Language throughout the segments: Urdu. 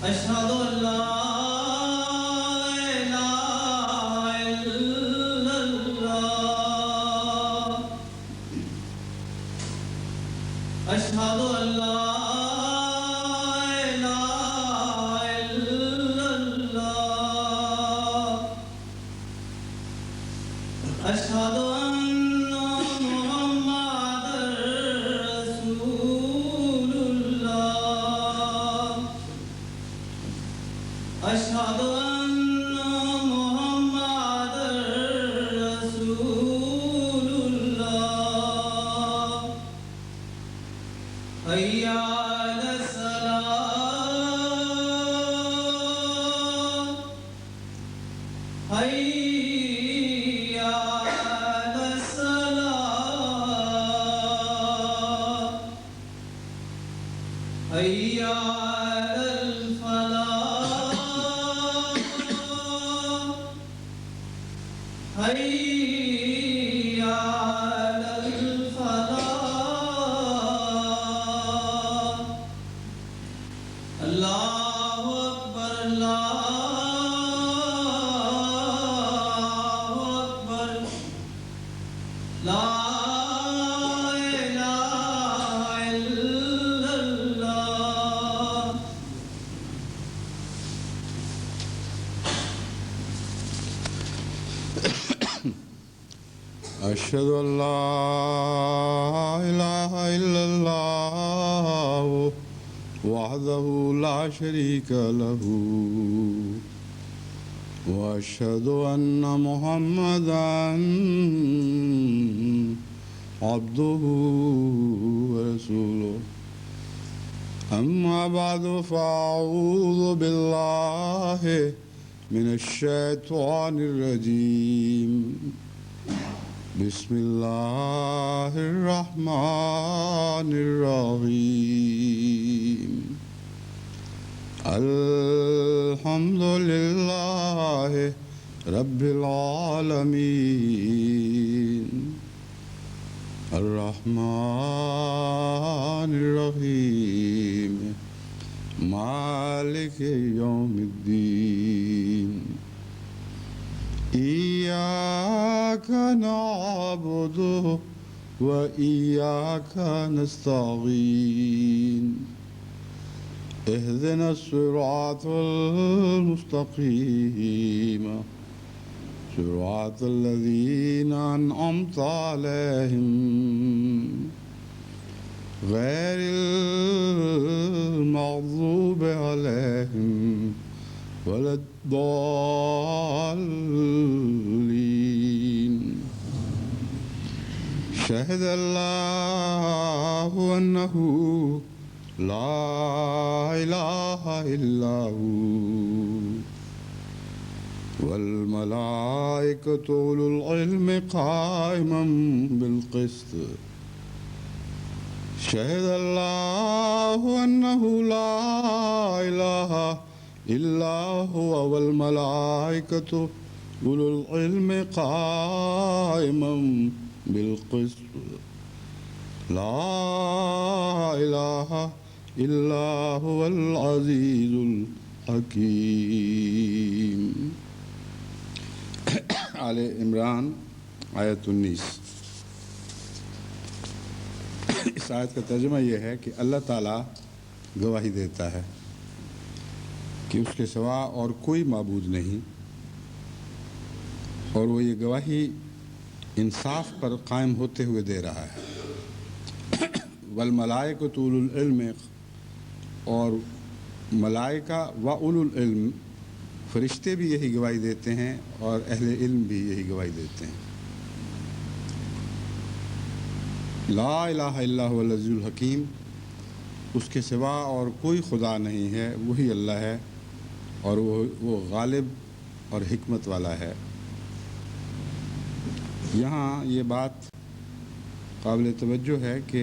أشهد أن لا إله إلا الله أشهد أن لا إله إلا الله أشهد أن محمدًا رسول الله أشهد أن محمدًا رسول الله حي على الصلاة حي على الصلاة حي على الفلاح حي على الفلاح الله أكبر الله أكبر لا إله إلا الله أشهد أن لا إله إلا الله وحده لا شريك له وأشهد أن محمدًا عبده ورسوله أما بعد فأعوذ بالله من الشيطان الرجيم بسم الله الرحمن الرحيم الحمد لله رب العالمين الرحمن الرحيم مالك يوم الدين إياك نعبد وإياك نستعين اهدنا الصراط المستقيم صراط الذين أنعمت عليهم غير المغضوب عليهم ولا الضالين شهد الله أنه لا إله إلا هو والملائكة أولو العلم قائما بالقسط شهد الله أنه لا إله إلا هو والملائكة أولو العلم قائما بالقسط لا إله إلا هو العزيز الحكيم آل عمران آیت 19۔ اس آیت کا ترجمہ یہ ہے کہ اللہ تعالیٰ گواہی دیتا ہے کہ اس کے سوا اور کوئی معبود نہیں، اور وہ یہ گواہی انصاف پر قائم ہوتے ہوئے دے رہا ہے۔ والملائکۃ اولو العلم، اور ملائکہ و اولو العلم فرشتے بھی یہی گواہی دیتے ہیں اور اہل علم بھی یہی گواہی دیتے ہیں۔ لا الہ الا هو العزیز الحکیم، اس کے سوا اور کوئی خدا نہیں ہے، وہی اللہ ہے اور وہ غالب اور حکمت والا ہے۔ یہاں یہ بات قابل توجہ ہے کہ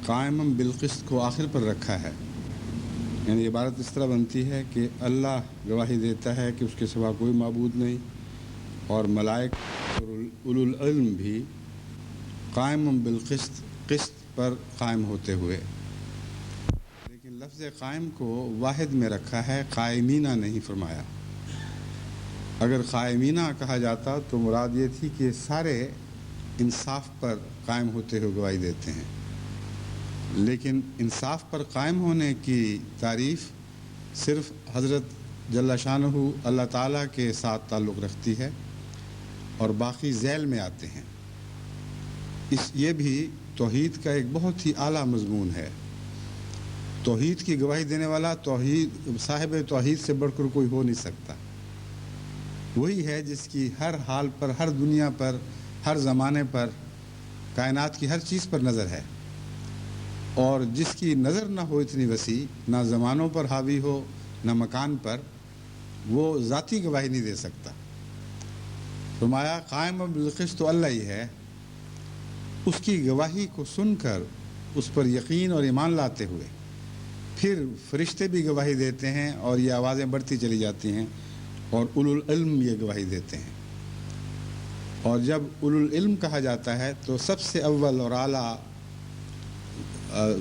قائم بالقسط کو آخر پر رکھا ہے، یعنی عبارت اس طرح بنتی ہے کہ اللہ گواہی دیتا ہے کہ اس کے سوا کوئی معبود نہیں، اور ملائکہ اور اولو العلم بھی قائم بالقسط، قسط پر قائم ہوتے ہوئے۔ لیکن لفظ قائم کو واحد میں رکھا ہے، قائمینہ نہیں فرمایا۔ اگر قائمینہ کہا جاتا تو مراد یہ تھی کہ سارے انصاف پر قائم ہوتے ہوئے گواہی دیتے ہیں، لیکن انصاف پر قائم ہونے کی تعریف صرف حضرت جل شانہ اللہ تعالیٰ کے ساتھ تعلق رکھتی ہے اور باقی ذیل میں آتے ہیں۔ یہ بھی توحید کا ایک بہت ہی اعلیٰ مضمون ہے۔ توحید کی گواہی دینے والا صاحب توحید سے بڑھ کر کوئی ہو نہیں سکتا۔ وہی ہے جس کی ہر حال پر، ہر دنیا پر، ہر زمانے پر، کائنات کی ہر چیز پر نظر ہے، اور جس کی نظر نہ ہو اتنی وسیع، نہ زمانوں پر حاوی ہو نہ مکان پر، وہ ذاتی گواہی نہیں دے سکتا۔ فرمایا قائم بالقسط تو اللہ ہی ہے، اس کی گواہی کو سن کر اس پر یقین اور ایمان لاتے ہوئے پھر فرشتے بھی گواہی دیتے ہیں، اور یہ آوازیں بڑھتی چلی جاتی ہیں، اور اولو العلم یہ گواہی دیتے ہیں۔ اور جب اولو العلم کہا جاتا ہے تو سب سے اول اور اعلیٰ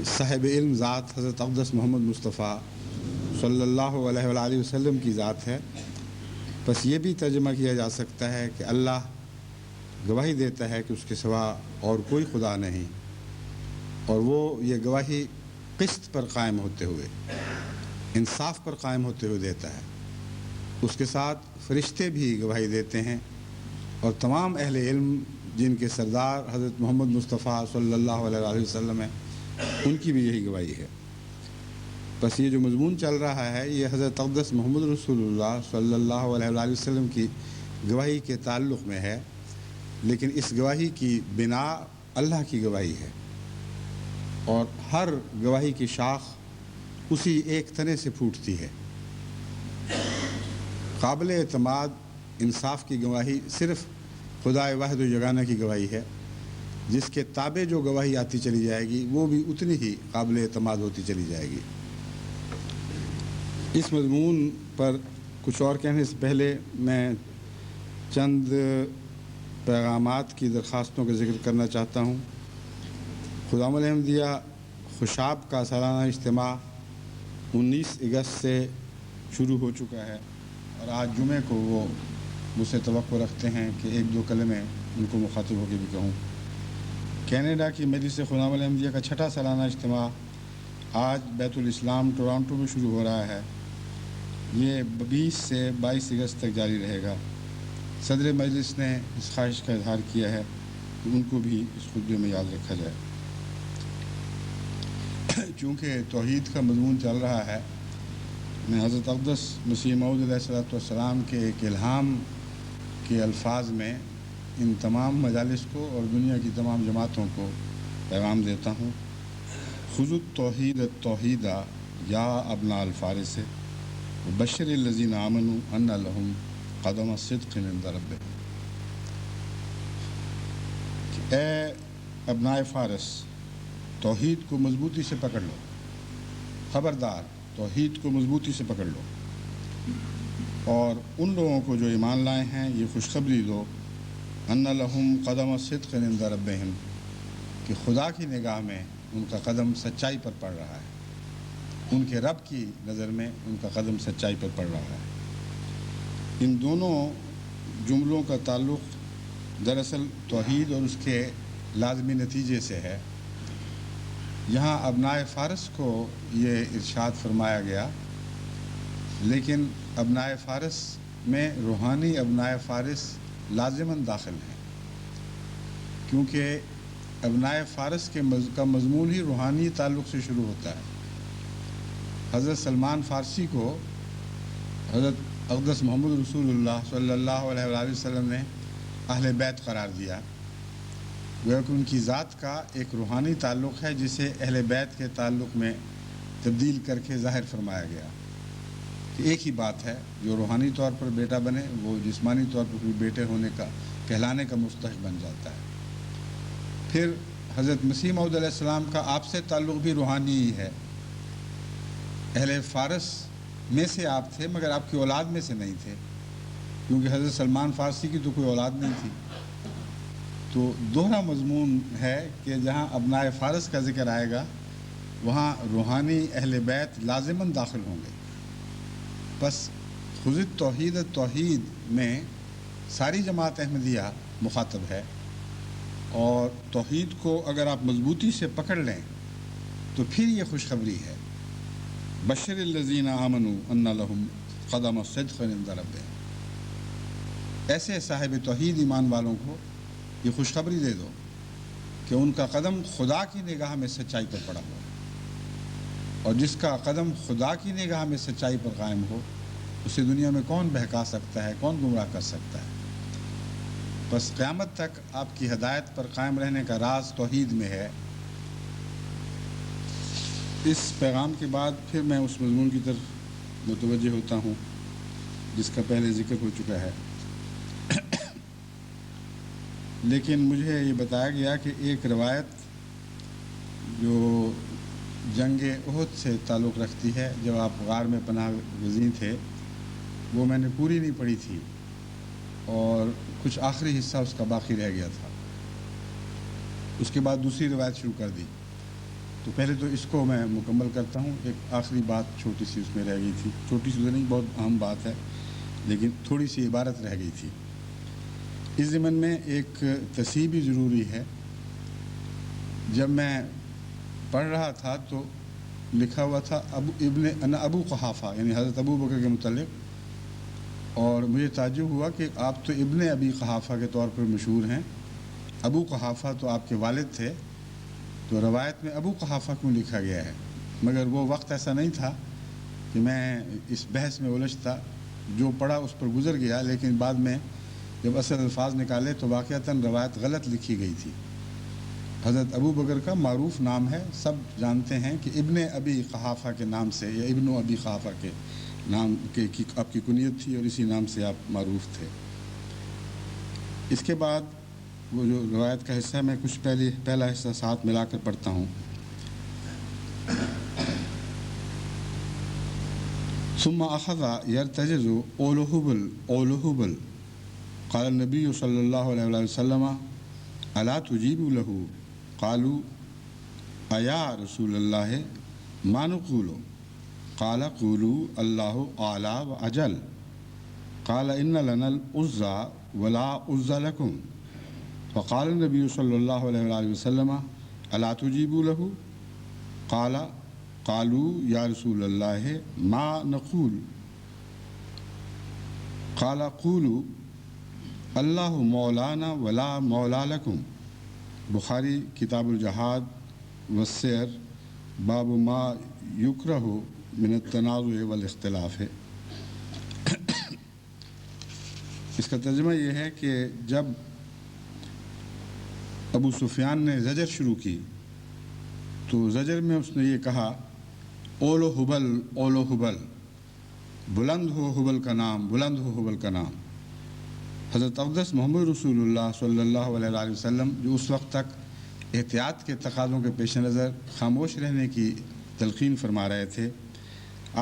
صاحب علم ذات حضرت اقدس محمد مصطفیٰ صلی اللہ علیہ وآلہ وسلم کی ذات ہے۔ بس یہ بھی ترجمہ کیا جا سکتا ہے کہ اللہ گواہی دیتا ہے کہ اس کے سوا اور کوئی خدا نہیں، اور وہ یہ گواہی قسط پر قائم ہوتے ہوئے، انصاف پر قائم ہوتے ہوئے دیتا ہے۔ اس کے ساتھ فرشتے بھی گواہی دیتے ہیں، اور تمام اہل علم جن کے سردار حضرت محمد مصطفیٰ صلی اللہ علیہ وآلہ وسلم ہیں، ان کی بھی یہی گواہی ہے۔ بس یہ جو مضمون چل رہا ہے یہ حضرت اقدس محمد رسول اللہ صلی اللہ علیہ وآلہ وسلم کی گواہی کے تعلق میں ہے، لیکن اس گواہی کی بنا اللہ کی گواہی ہے، اور ہر گواہی کی شاخ اسی ایک تنے سے پھوٹتی ہے۔ قابل اعتماد انصاف کی گواہی صرف خدا واحد و یگانہ کی گواہی ہے، جس کے تابع جو گواہی آتی چلی جائے گی وہ بھی اتنی ہی قابل اعتماد ہوتی چلی جائے گی۔ اس مضمون پر کچھ اور کہنے سے پہلے میں چند پیغامات کی درخواستوں کا ذکر کرنا چاہتا ہوں۔ خدام الحمدیہ خوشاب کا سالانہ اجتماع 19 اگست سے شروع ہو چکا ہے، اور آج جمعے کو وہ مجھ سے توقع رکھتے ہیں کہ ایک دو کلمے ان کو مخاطب ہو کے بھی کہوں۔ کینیڈا کی مجلس خدام الحمدیہ کا 6واں سالانہ اجتماع آج بیت الاسلام ٹورانٹو میں شروع ہو رہا ہے۔ یہ 20 سے 22 اگست تک جاری رہے گا۔ صدر مجلس نے اس خواہش کا اظہار کیا ہے کہ ان کو بھی اس خطبے میں یاد رکھا جائے۔ چونکہ توحید کا مضمون چل رہا ہے، میں حضرت اقدس مسیح موعود علیہ السلام کے ایک الہام کے الفاظ میں ان تمام مجالس کو اور دنیا کی تمام جماعتوں کو پیغام دیتا ہوں۔ خذوا التوحید التوحیدہ یا ابناء الفارس وبشر الذین آمنوا ان لهم قدم صدق عند ربهم۔ اے ابناء فارس، توحید کو مضبوطی سے پکڑ لو، خبردار توحید کو مضبوطی سے پکڑ لو، اور ان لوگوں کو جو ایمان لائے ہیں یہ خوشخبری دو ان لهم قدم صدق عند ربهم، کہ خدا کی نگاہ میں ان کا قدم سچائی پر پڑ رہا ہے، ان کے رب کی نظر میں ان کا قدم سچائی پر پڑ رہا ہے۔ ان دونوں جملوں کا تعلق دراصل توحید اور اس کے لازمی نتیجے سے ہے۔ یہاں ابنائے فارس کو یہ ارشاد فرمایا گیا، لیکن ابنائے فارس میں روحانی ابنائے فارس لازماً داخل ہیں، کیونکہ ابنائے فارس کا مضمون ہی روحانی تعلق سے شروع ہوتا ہے۔ حضرت سلمان فارسی کو حضرت اقدس محمد رسول اللہ صلی اللہ علیہ وآلہ وسلم نے اہل بیت قرار دیا، گویا کہ ان کی ذات کا ایک روحانی تعلق ہے جسے اہل بیت کے تعلق میں تبدیل کر کے ظاہر فرمایا گیا کہ ایک ہی بات ہے، جو روحانی طور پر بیٹا بنے وہ جسمانی طور پر بھی بیٹے ہونے کا کہلانے کا مستحق بن جاتا ہے۔ پھر حضرت مسیح موعود علیہ السلام کا آپ سے تعلق بھی روحانی ہی ہے۔ اہل فارس میں سے آپ تھے مگر آپ کی اولاد میں سے نہیں تھے، کیونکہ حضرت سلمان فارسی کی تو کوئی اولاد نہیں تھی۔ تو دوہرا مضمون ہے کہ جہاں ابنائے فارس کا ذکر آئے گا وہاں روحانی اہل بیت لازماً داخل ہوں گے. بس خود توحید میں ساری جماعت احمدیہ مخاطب ہے، اور توحید کو اگر آپ مضبوطی سے پکڑ لیں تو پھر یہ خوشخبری ہے. بشر الذین آمنوا ان لہم قدم صدق عند ربہم. ایسے صاحب توحید ایمان والوں کو یہ خوشخبری دے دو کہ ان کا قدم خدا کی نگاہ میں سچائی پر پڑا ہو، اور جس کا قدم خدا کی نگاہ میں سچائی پر قائم ہو اسے دنیا میں کون بہکا سکتا ہے، کون گمراہ کر سکتا ہے. بس قیامت تک آپ کی ہدایت پر قائم رہنے کا راز توحید میں ہے. اس پیغام کے بعد پھر میں اس مضمون کی طرف متوجہ ہوتا ہوں جس کا پہلے ذکر ہو چکا ہے. لیکن مجھے یہ بتایا گیا کہ ایک روایت جو جنگ احد سے تعلق رکھتی ہے، جب آپ غار میں پناہ گزین تھے، وہ میں نے پوری نہیں پڑھی تھی اور کچھ آخری حصہ اس کا باقی رہ گیا تھا. اس کے بعد دوسری روایت شروع کر دی. تو پہلے تو اس کو میں مکمل کرتا ہوں. ایک آخری بات چھوٹی سی اس میں رہ گئی تھی، چھوٹی سی تو نہیں، بہت اہم بات ہے، لیکن تھوڑی سی عبارت رہ گئی تھی. اس ضمن میں ایک تصحیح بھی ضروری ہے. جب میں پڑھ رہا تھا تو لکھا ہوا تھا ابو قحافہ، یعنی حضرت ابو بکر کے متعلق، اور مجھے تعجب ہوا کہ آپ تو ابن ابی قحافہ کے طور پر مشہور ہیں، ابو قحافہ تو آپ کے والد تھے، تو روایت میں ابو قحافہ کیوں لکھا گیا ہے؟ مگر وہ وقت ایسا نہیں تھا کہ میں اس بحث میں الجھتا. جو پڑھا اس پر گزر گیا، لیکن بعد میں جب اصل الفاظ نکالے تو واقعتاً روایت غلط لکھی گئی تھی. حضرت ابو بکر کا معروف نام ہے، سب جانتے ہیں کہ ابن ابی قحافہ کے نام سے، یا ابن ابی قحافہ کے نام کے آپ کی کنیت تھی، اور اسی نام سے آپ معروف تھے. اس کے بعد وہ جو روایت کا حصہ ہے، میں کچھ پہلا حصہ ساتھ ملا کر پڑھتا ہوں. ثم اخذ يرتجز اولهبل قال النبي صلى الله عليه وسلم الا تجيبوا له قالوا ايا رسول الله ما نقول قال قولوا الله اعلى واجل قال ان لنا العزى ولا عزى لكم فقال النبي صلى الله عليه وسلم الا تجيبوا له قالوا یا رسول اللہ ما نقول قال قولوا اللہ مولانا ولا مولا لکم. بخاری کتاب الجہاد والسیر باب ما یکرہ من التنازع والاختلاف ہے. اس کا ترجمہ یہ ہے کہ جب ابو سفیان نے زجر شروع کی تو زجر میں اس نے یہ کہا، اولو حبل، بلند ہو حبل کا نام، بلند ہو حبل کا نام. حضرت اقدس محمد رسول اللہ صلی اللہ علیہ وسلم جو اس وقت تک احتیاط کے تقاضوں کے پیش نظر خاموش رہنے کی تلقین فرما رہے تھے،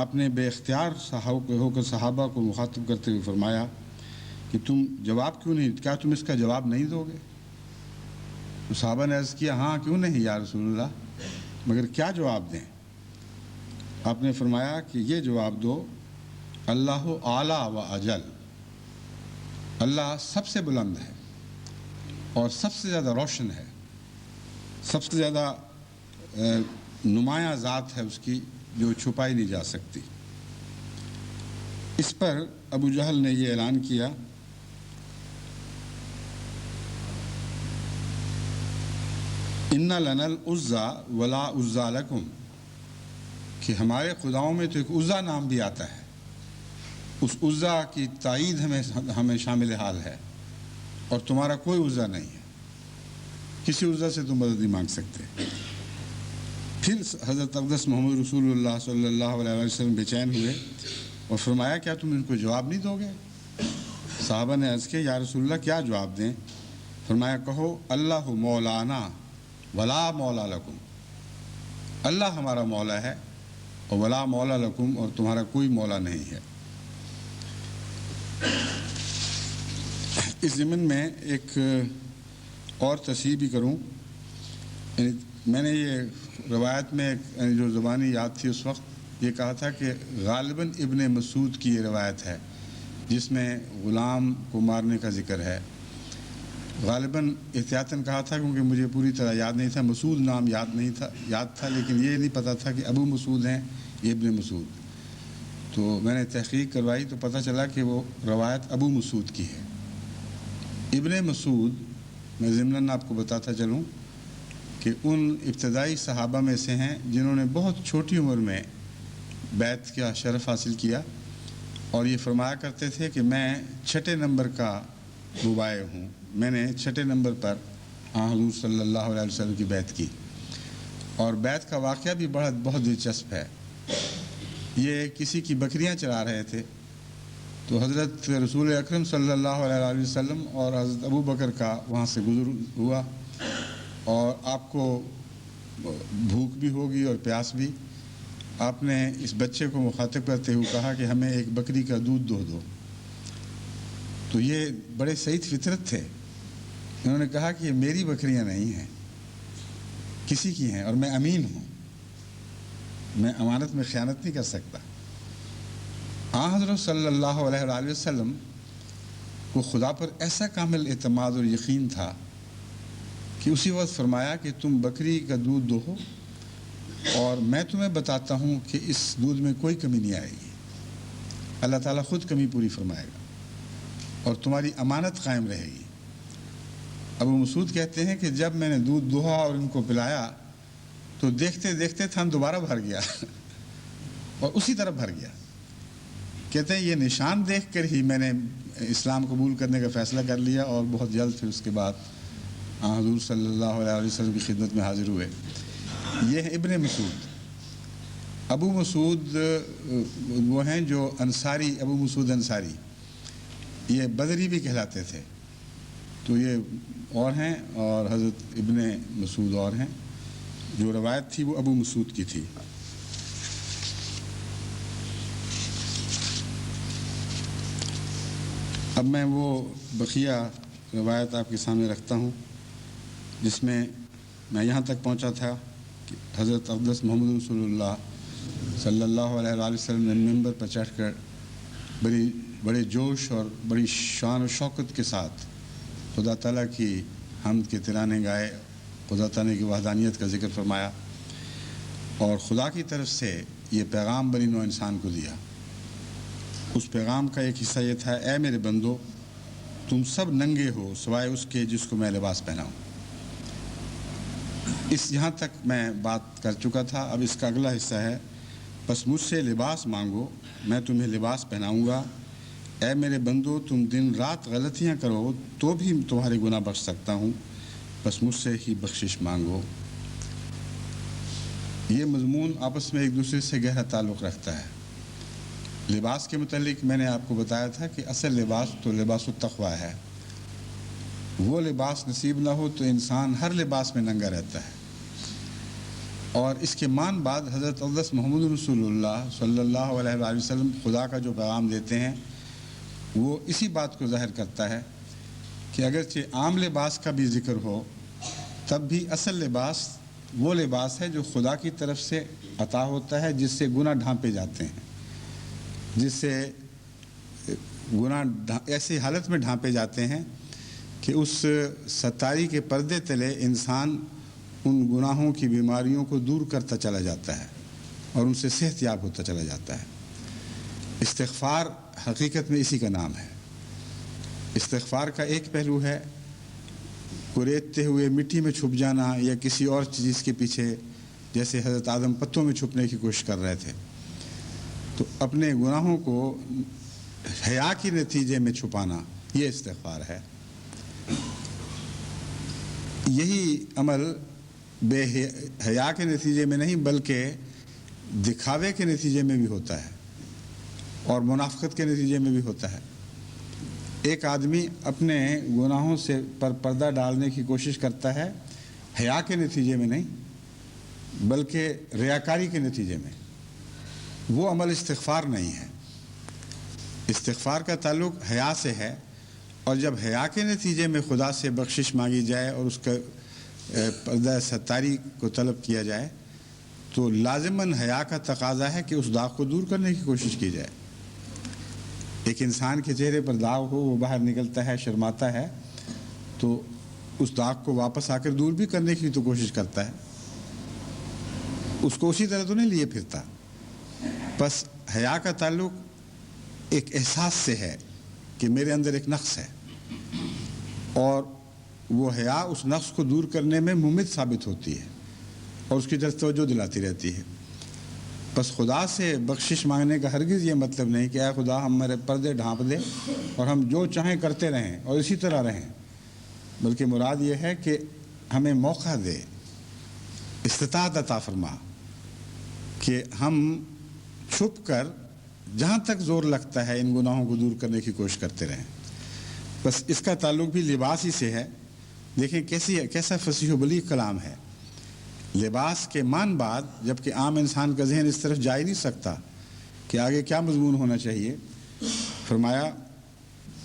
آپ نے بے اختیار ہو کر صحابہ کو مخاطب کرتے ہوئے فرمایا کہ تم جواب کیوں نہیں، کیا تم اس کا جواب نہیں دو گے؟ تو صحابہ نے عرض کیا، ہاں کیوں نہیں یا رسول اللہ، مگر کیا جواب دیں؟ آپ نے فرمایا کہ یہ جواب دو، اللہ اعلیٰ و اجل، اللہ سب سے بلند ہے اور سب سے زیادہ روشن ہے، سب سے زیادہ نمایاں ذات ہے اس کی جو چھپائی نہیں جا سکتی. اس پر ابو جہل نے یہ اعلان کیا، ان لنا العزى ولا عزى لكم، کہ ہمارے خداؤں میں تو ایک عزا نام بھی آتا ہے، اس عزا کی تائید ہمیں شامل حال ہے، اور تمہارا کوئی عزا نہیں ہے، کسی عزا سے تم مدد نہیں مانگ سکتے. پھر حضرت اقدس محمد رسول اللہ صلی اللہ علیہ وسلم بے چین ہوئے اور فرمایا، کیا تم ان کو جواب نہیں دو گے؟ صحابہ نے عرض کیا، یا رسول اللہ کیا جواب دیں؟ فرمایا، کہو اللہ مولانا ولا مولا لکم، اللہ ہمارا مولا ہے اور ولا مولا لکم، اور تمہارا کوئی مولا نہیں ہے. اس ضمن میں ایک اور تصحیح بھی کروں. میں نے یہ روایت میں جو زبانی یاد تھی اس وقت یہ کہا تھا کہ غالباً ابن مسعود کی یہ روایت ہے جس میں غلام کو مارنے کا ذکر ہے. غالباً احتیاطاً کہا تھا کیونکہ مجھے پوری طرح یاد نہیں تھا. مسعود نام یاد تھا لیکن یہ نہیں پتہ تھا کہ ابو مسعود ہیں یہ ابن مسعود. تو میں نے تحقیق کروائی تو پتہ چلا کہ وہ روایت ابو مسعود کی ہے. ابن مسعود میں ضمناً آپ کو بتاتا چلوں کہ ان ابتدائی صحابہ میں سے ہیں جنہوں نے بہت چھوٹی عمر میں بیعت کا شرف حاصل کیا اور یہ فرمایا کرتے تھے کہ میں 6 نمبر کا مبایع ہوں. میں نے 6 نمبر پر حضور صلی اللہ علیہ وسلم کی بیعت کی. اور بیعت کا واقعہ بھی بہت دلچسپ ہے. یہ کسی کی بکریاں چرا رہے تھے تو حضرت رسول اکرم صلی اللہ علیہ وسلم اور حضرت ابو بکر کا وہاں سے گزر ہوا اور آپ کو بھوک بھی ہوگی اور پیاس بھی. آپ نے اس بچے کو مخاطب کرتے ہوئے کہا کہ ہمیں ایک بکری کا دودھ دو. تو یہ بڑے سعید فطرت تھے. انہوں نے کہا کہ یہ میری بکریاں نہیں ہیں کسی کی ہیں اور میں امین ہوں, میں امانت میں خیانت نہیں کر سکتا. حضرت صلی اللہ علیہ وآلہ وسلم کو خدا پر ایسا کامل اعتماد اور یقین تھا کہ اسی وقت فرمایا کہ تم بکری کا دودھ دو اور میں تمہیں بتاتا ہوں کہ اس دودھ میں کوئی کمی نہیں آئے گی. اللہ تعالیٰ خود کمی پوری فرمائے گا اور تمہاری امانت قائم رہے گی. ابو مسعود کہتے ہیں کہ جب میں نے دودھ دوہا اور ان کو پلایا تو دیکھتے دیکھتے تھن دوبارہ بھر گیا اور اسی طرح بھر گیا. کہتے ہیں یہ نشان دیکھ کر ہی میں نے اسلام قبول کرنے کا فیصلہ کر لیا اور بہت جلد پھر اس کے بعد حضور صلی اللہ علیہ وسلم کی خدمت میں حاضر ہوئے. یہ ہے ابن مسعود. ابو مسعود وہ ہیں جو انصاری, ابو مسعود انصاری, یہ بدری بھی کہلاتے تھے. تو یہ اور ہیں اور حضرت ابن مسعود اور ہیں. جو روایت تھی وہ ابو مسعود کی تھی. اب میں وہ بقیہ روایت آپ کے سامنے رکھتا ہوں جس میں میں یہاں تک پہنچا تھا کہ حضرت اقدس محمد رسول اللہ صلی اللہ علیہ وآلہ وسلم نے ممبر پر چڑھ کر بڑے جوش اور بڑی شان و شوقت کے ساتھ خدا تعالیٰ کی حمد کے ترانے گائے, خدا تعالیٰ کی وحدانیت کا ذکر فرمایا اور خدا کی طرف سے یہ پیغام بنی نوع انسان کو دیا. اس پیغام کا ایک حصہ یہ تھا, اے میرے بندو تم سب ننگے ہو سوائے اس کے جس کو میں لباس پہناؤں. یہاں تک میں بات کر چکا تھا. اب اس کا اگلا حصہ ہے, بس مجھ سے لباس مانگو میں تمہیں لباس پہناؤں گا. اے میرے بندو تم دن رات غلطیاں کرو تو بھی تمہارے گناہ بخش سکتا ہوں, بس مجھ سے ہی بخشش مانگو. یہ مضمون آپس میں ایک دوسرے سے گہرا تعلق رکھتا ہے. لباس کے متعلق میں نے آپ کو بتایا تھا کہ اصل لباس تو لباس التقویٰ ہے. وہ لباس نصیب نہ ہو تو انسان ہر لباس میں ننگا رہتا ہے. اور اس کے مان بعد حضرت اقدس محمد رسول اللہ صلی اللہ علیہ وآلہ وسلم خدا کا جو پیغام دیتے ہیں وہ اسی بات کو ظاہر کرتا ہے کہ اگرچہ عام لباس کا بھی ذکر ہو تب بھی اصل لباس وہ لباس ہے جو خدا کی طرف سے عطا ہوتا ہے, جس سے گناہ ڈھانپے جاتے ہیں, جس سے گناہ ایسی حالت میں ڈھانپے جاتے ہیں کہ اس ستاری کے پردے تلے انسان ان گناہوں کی بیماریوں کو دور کرتا چلا جاتا ہے اور ان سے صحت یاب ہوتا چلا جاتا ہے. استغفار حقیقت میں اسی کا نام ہے. استغفار کا ایک پہلو ہے کوریدتے ہوئے مٹی میں چھپ جانا یا کسی اور چیز کے پیچھے, جیسے حضرت آدم پتوں میں چھپنے کی کوشش کر رہے تھے. تو اپنے گناہوں کو حیا کے نتیجے میں چھپانا یہ استغفار ہے. یہی عمل بے حیا کے نتیجے میں نہیں بلکہ دکھاوے کے نتیجے میں بھی ہوتا ہے اور منافقت کے نتیجے میں بھی ہوتا ہے. ایک آدمی اپنے گناہوں سے پردہ ڈالنے کی کوشش کرتا ہے حیا کے نتیجے میں نہیں بلکہ ریاکاری کے نتیجے میں. وہ عمل استغفار نہیں ہے. استغفار کا تعلق حیا سے ہے, اور جب حیا کے نتیجے میں خدا سے بخشش مانگی جائے اور اس کا پردہ ستاری کو طلب کیا جائے تو لازماً حیا کا تقاضا ہے کہ اس داغ کو دور کرنے کی کوشش کی جائے۔ ایک انسان کے چہرے پر داغ ہو، وہ باہر نکلتا ہے، شرماتا ہے، تو اس داغ کو واپس آ کر دور بھی کرنے کی تو کوشش کرتا ہے، اس کو اسی طرح تو نہیں لیے پھرتا۔ بس حیا کا تعلق ایک احساس سے ہے کہ میرے اندر ایک نقص ہے، اور وہ حیا اس نقص کو دور کرنے میں ممد ثابت ہوتی ہے اور اس کی طرف توجہ دلاتی رہتی ہے۔ بس خدا سے بخشش مانگنے کا ہرگز یہ مطلب نہیں کہ اے خدا ہم میرے پردے ڈھانپ دے اور ہم جو چاہیں کرتے رہیں اور اسی طرح رہیں، بلکہ مراد یہ ہے کہ ہمیں موقع دے، استطاعت عطا فرما کہ ہم چھپ کر جہاں تک زور لگتا ہے ان گناہوں کو دور کرنے کی کوشش کرتے رہیں۔ بس اس کا تعلق بھی لباس ہی سے ہے۔ دیکھیں کیسا فصیح و بلیغ کلام ہے۔ لباس کے مان بعد جبکہ عام انسان کا ذہن اس طرف جا ہی نہیں سکتا کہ آگے کیا مضمون ہونا چاہیے، فرمایا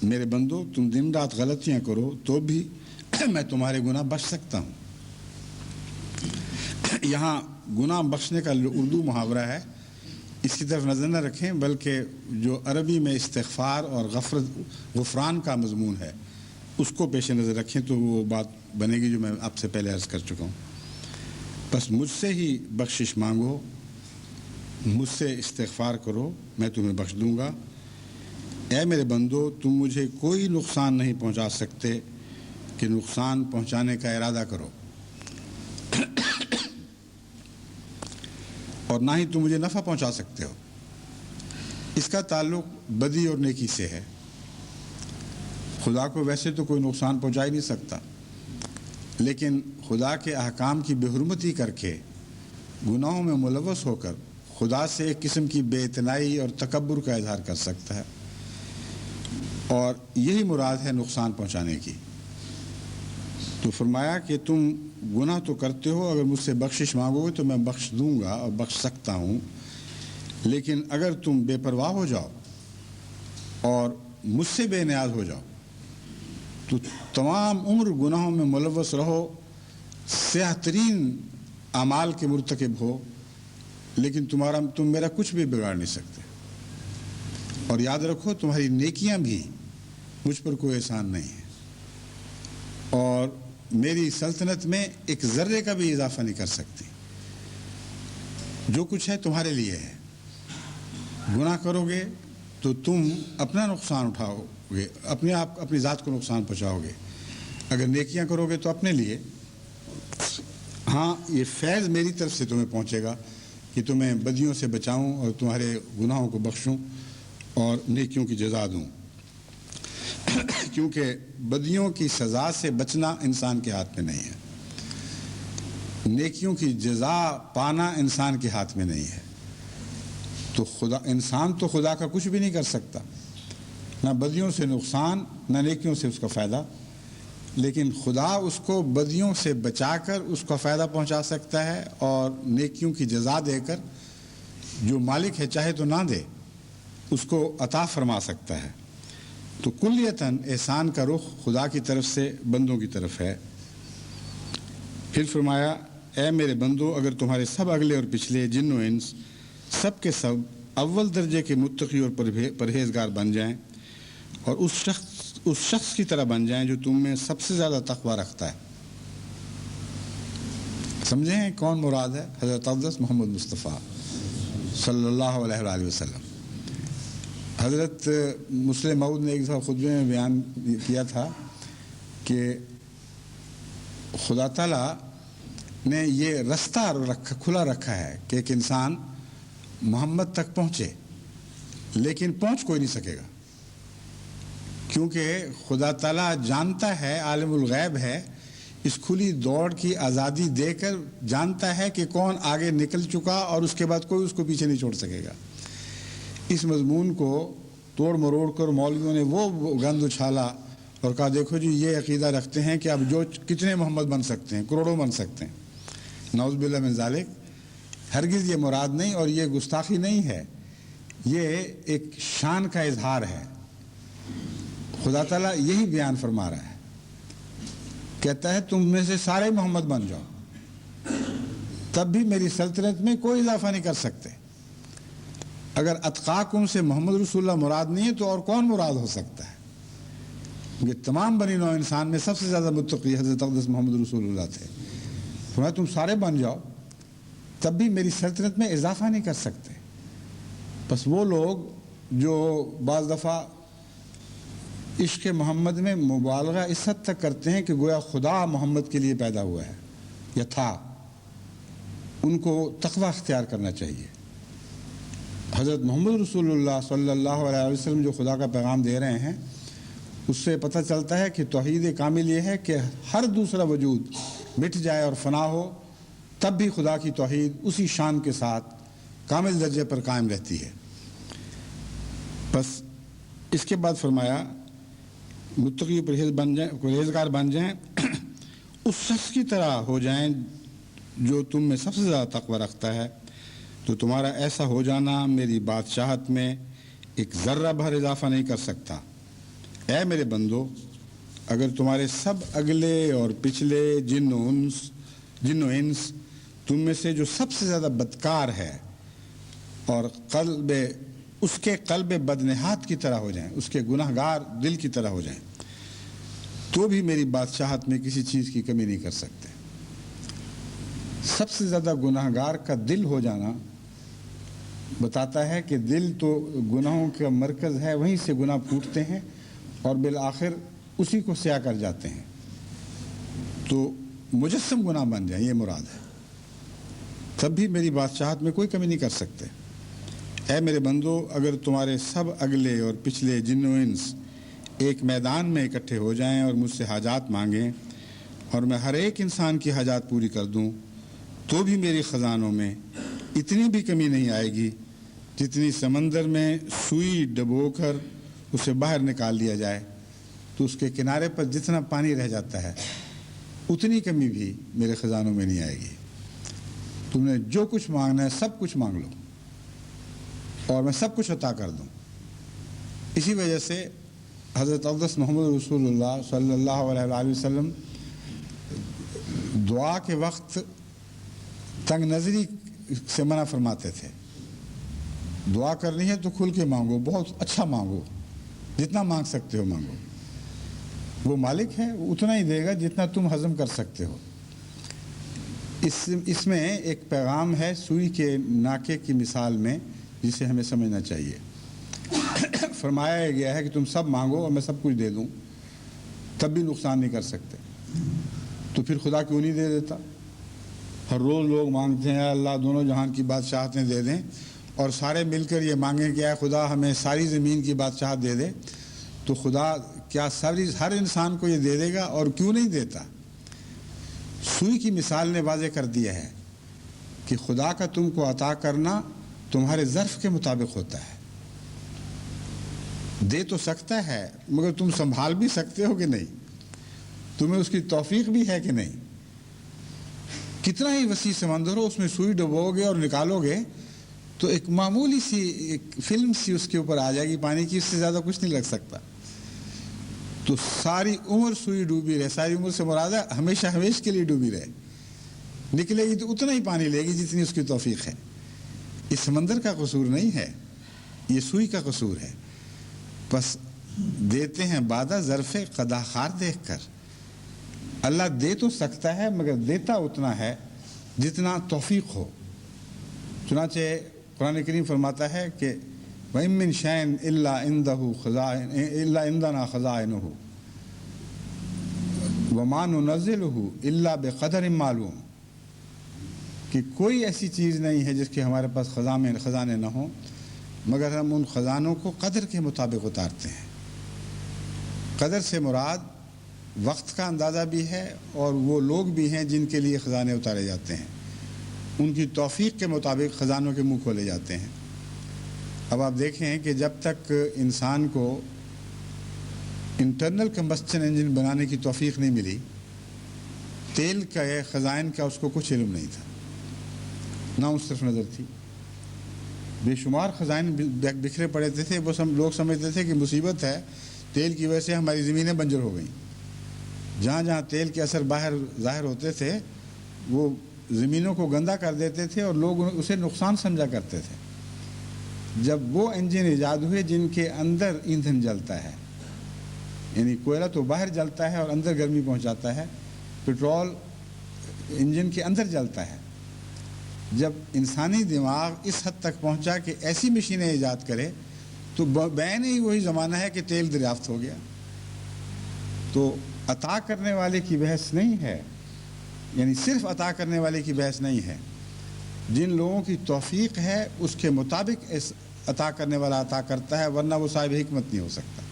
میرے بندو تم دن رات غلطیاں کرو تو بھی میں تمہارے گناہ بخش سکتا ہوں۔ یہاں گناہ بخشنے کا اردو محاورہ ہے، اس کی طرف نظر نہ رکھیں، بلکہ جو عربی میں استغفار اور غفران کا مضمون ہے اس کو پیش نظر رکھیں تو وہ بات بنے گی جو میں آپ سے پہلے عرض کر چکا ہوں۔ بس مجھ سے ہی بخشش مانگو، مجھ سے استغفار کرو، میں تمہیں بخش دوں گا۔ اے میرے بندو تم مجھے کوئی نقصان نہیں پہنچا سکتے کہ نقصان پہنچانے کا ارادہ کرو، اور نہ ہی تم مجھے نفع پہنچا سکتے ہو۔ اس کا تعلق بدی اور نیکی سے ہے۔ خدا کو ویسے تو کوئی نقصان پہنچا ہی نہیں سکتا، لیکن خدا کے احکام کی بے حرمتی کر کے گناہوں میں ملوث ہو کر خدا سے ایک قسم کی بے اعتنائی اور تکبر کا اظہار کر سکتا ہے، اور یہی مراد ہے نقصان پہنچانے کی۔ تو فرمایا کہ تم گناہ تو کرتے ہو، اگر مجھ سے بخشش مانگو گے تو میں بخش دوں گا اور بخش سکتا ہوں، لیکن اگر تم بے پرواہ ہو جاؤ اور مجھ سے بے نیاز ہو جاؤ تو تمام عمر گناہوں میں ملوث رہو، سیاہ ترین اعمال کے مرتکب ہو، لیکن تم میرا کچھ بھی بگاڑ نہیں سکتے۔ اور یاد رکھو تمہاری نیکیاں بھی مجھ پر کوئی احسان نہیں ہے، اور میری سلطنت میں ایک ذرے کا بھی اضافہ نہیں کر سکتی۔ جو کچھ ہے تمہارے لیے ہے۔ گناہ کرو گے تو تم اپنا نقصان اٹھاؤ گے، اپنی ذات کو نقصان پہنچاؤ گے، اگر نیکیاں کرو گے تو اپنے لیے۔ ہاں یہ فیض میری طرف سے تمہیں پہنچے گا کہ تمہیں بدیوں سے بچاؤں اور تمہارے گناہوں کو بخشوں اور نیکیوں کی جزا دوں، کیونکہ بدیوں کی سزا سے بچنا انسان کے ہاتھ میں نہیں ہے، نیکیوں کی جزا پانا انسان کے ہاتھ میں نہیں ہے۔ تو انسان تو خدا کا کچھ بھی نہیں کر سکتا، نہ بدیوں سے نقصان نہ نیکیوں سے اس کا فائدہ، لیکن خدا اس کو بدیوں سے بچا کر اس کا فائدہ پہنچا سکتا ہے، اور نیکیوں کی جزا دے کر جو مالک ہے چاہے تو نہ دے اس کو عطا فرما سکتا ہے۔ تو کلیتاً احسان کا رخ خدا کی طرف سے بندوں کی طرف ہے۔ پھر فرمایا اے میرے بندو اگر تمہارے سب اگلے اور پچھلے جن و انس سب کے سب اول درجے کے متقی اور پرہیزگار بن جائیں، اور اس شخص کی طرح بن جائیں جو تم میں سب سے زیادہ تقوی رکھتا ہے۔ سمجھیں کون مراد ہے؟ حضرت اقدس محمد مصطفیٰ صلی اللہ علیہ وآلہ وسلم۔ حضرت مسلم موعود نے ایک دفعہ خطبے میں بیان کیا تھا کہ خدا تعالیٰ نے یہ رستہ کھلا رکھا ہے کہ ایک انسان محمد تک پہنچے، لیکن پہنچ کوئی نہیں سکے گا، کیونکہ خدا تعالیٰ جانتا ہے، عالم الغیب ہے، اس کھلی دوڑ کی آزادی دے کر جانتا ہے کہ کون آگے نکل چکا اور اس کے بعد کوئی اس کو پیچھے نہیں چھوڑ سکے گا۔ اس مضمون کو توڑ مروڑ کر مولویوں نے وہ گند اچھالا اور کہا دیکھو جی یہ عقیدہ رکھتے ہیں کہ اب جو کتنے محمد بن سکتے ہیں، کروڑوں بن سکتے ہیں۔ نعوذ باللہ من ذالک، ہرگز یہ مراد نہیں، اور یہ گستاخی نہیں ہے، یہ ایک شان کا اظہار ہے۔ خدا تعالیٰ یہی بیان فرما رہا ہے کہتا ہے تم میں سے سارے محمد بن جاؤ، تب بھی میری سلطنت میں کوئی اضافہ نہیں کر سکتے۔ اگر اتقاکم سے محمد رسول اللہ مراد نہیں ہے تو اور کون مراد ہو سکتا ہے؟ کیونکہ تمام بنی نوع انسان میں سب سے زیادہ متقی حضرت اقدس محمد رسول اللہ تھے۔ فرمایا تم سارے بن جاؤ تب بھی میری سلطنت میں اضافہ نہیں کر سکتے۔ بس وہ لوگ جو بعض دفعہ عشق محمد میں مبالغہ اس حد تک کرتے ہیں کہ گویا خدا محمد کے لیے پیدا ہوا ہے یا تھا، ان کو تقوی اختیار کرنا چاہیے۔ حضرت محمد رسول اللہ صلی اللہ علیہ وسلم جو خدا کا پیغام دے رہے ہیں، اس سے پتہ چلتا ہے کہ توحید کامل یہ ہے کہ ہر دوسرا وجود مٹ جائے اور فنا ہو، تب بھی خدا کی توحید اسی شان کے ساتھ کامل درجے پر قائم رہتی ہے۔ بس اس کے بعد فرمایا متقی پرہیزگار بن جائیں، اس شخص کی طرح ہو جائیں جو تم میں سب سے زیادہ تقوی رکھتا ہے، تو تمہارا ایسا ہو جانا میری بادشاہت میں ایک ذرہ بھر اضافہ نہیں کر سکتا۔ اے میرے بندو، اگر تمہارے سب اگلے اور پچھلے جن و انس تم میں سے جو سب سے زیادہ بدکار ہے اور اس کے قلب بدنہاد کی طرح ہو جائیں، اس کے گناہ گار دل کی طرح ہو جائیں، تو بھی میری بادشاہت میں کسی چیز کی کمی نہیں کر سکتے۔ سب سے زیادہ گناہ گار کا دل ہو جانا بتاتا ہے کہ دل تو گناہوں کا مرکز ہے، وہیں سے گناہ پھوٹتے ہیں اور بالآخر اسی کو سیاہ کر جاتے ہیں۔ تو مجسم گناہ بن جائیں، یہ مراد ہے، تب بھی میری بادشاہت میں کوئی کمی نہیں کر سکتے۔ اے میرے بندو، اگر تمہارے سب اگلے اور پچھلے جن و انس ایک میدان میں اکٹھے ہو جائیں اور مجھ سے حاجات مانگیں اور میں ہر ایک انسان کی حاجات پوری کر دوں، تو بھی میری خزانوں میں اتنی بھی کمی نہیں آئے گی جتنی سمندر میں سوئی ڈبو کر اسے باہر نکال لیا جائے تو اس کے کنارے پر جتنا پانی رہ جاتا ہے اتنی کمی بھی میرے خزانوں میں نہیں آئے گی۔ تم نے جو کچھ مانگنا ہے سب کچھ مانگ لو اور میں سب کچھ عطا کر دوں۔ اسی وجہ سے حضرت اقدس محمد رسول اللہ صلی اللہ علیہ وسلم دعا کے وقت تنگ نظری سے منع فرماتے تھے۔ دعا کرنی ہے تو کھل کے مانگو، بہت اچھا مانگو، جتنا مانگ سکتے ہو مانگو، وہ مالک ہے، وہ اتنا ہی دے گا جتنا تم ہضم کر سکتے ہو۔ اس میں ایک پیغام ہے سوئی کے ناکے کی مثال میں جسے ہمیں سمجھنا چاہیے۔ فرمایا گیا ہے کہ تم سب مانگو اور میں سب کچھ دے دوں، تب بھی نقصان نہیں کر سکتے، تو پھر خدا کیوں نہیں دے دیتا؟ ہر روز لوگ مانگتے ہیں اللہ دونوں جہان کی بادشاہتیں دے دیں، اور سارے مل کر یہ مانگیں کہ اے خدا ہمیں ساری زمین کی بادشاہت دے دے، تو خدا کیا ہر انسان کو یہ دے دے گا؟ اور کیوں نہیں دیتا؟ سوئی کی مثال نے واضح کر دیا ہے کہ خدا کا تم کو عطا کرنا تمہارے ظرف کے مطابق ہوتا ہے۔ دے تو سکتا ہے مگر تم سنبھال بھی سکتے ہو کہ نہیں؟ تمہیں اس کی توفیق بھی ہے کہ نہیں؟ کتنا ہی وسیع سمندر ہو، اس میں سوئی ڈبو گے اور نکالو گے تو ایک معمولی سی ایک فلم سی اس کے اوپر آ جائے گی پانی کی، اس سے زیادہ کچھ نہیں لگ سکتا۔ تو ساری عمر سوئی ڈوبی رہے، ساری عمر سے مراد ہے ہمیشہ ہمیش کے لیے ڈوبی رہے، نکلے گی تو اتنا ہی پانی لے گی جتنی اس کی توفیق ہے۔ اس سمندر کا قصور نہیں ہے، یہ سوئی کا قصور ہے۔ بس دیتے ہیں بادہ ظرف قدح خار دیکھ کر۔ اللہ دے تو سکتا ہے مگر دیتا اتنا ہے جتنا توفیق ہو۔ چنانچہ قرآن کریم فرماتا ہے کہ وَإِن مِّن شَيْءٍ إِلَّا عِندَنَا خَزَائِنُهُ وَمَا نُنَزِّلُهُ إِلَّا بِقَدَرٍ مَّعْلُومٍ، کہ کوئی ایسی چیز نہیں ہے جس کے ہمارے پاس خزانے نہ ہوں مگر ہم ان خزانوں کو قدر کے مطابق اتارتے ہیں۔ قدر سے مراد وقت کا اندازہ بھی ہے اور وہ لوگ بھی ہیں جن کے لیے خزانے اتارے جاتے ہیں، ان کی توفیق کے مطابق خزانوں کے منہ کھولے جاتے ہیں۔ اب آپ دیکھیں کہ جب تک انسان کو انٹرنل کمبسچن انجن بنانے کی توفیق نہیں ملی، تیل کا خزائن کا اس کو کچھ علم نہیں تھا، نہ اس طرف نظر تھی۔ بے شمار خزائن بکھرے پڑے تھے، وہ لوگ سمجھتے تھے کہ مصیبت ہے، تیل کی وجہ سے ہماری زمینیں بنجر ہو گئیں، جہاں جہاں تیل کے اثر باہر ظاہر ہوتے تھے وہ زمینوں کو گندا کر دیتے تھے اور لوگ اسے نقصان سمجھا کرتے تھے. جب وہ انجن ایجاد ہوئے جن کے اندر ایندھن جلتا ہے، یعنی کوئلہ تو باہر جلتا ہے اور اندر گرمی پہنچاتا ہے، پٹرول انجن کے اندر جلتا ہے. جب انسانی دماغ اس حد تک پہنچا کہ ایسی مشینیں ایجاد کرے تو بین ہی وہی زمانہ ہے کہ تیل دریافت ہو گیا. تو عطا کرنے والے کی بحث نہیں ہے، یعنی صرف عطا کرنے والے کی بحث نہیں ہے. جن لوگوں کی توفیق ہے اس کے مطابق اس عطا کرنے والا عطا کرتا ہے، ورنہ وہ صاحب حکمت نہیں ہو سکتا.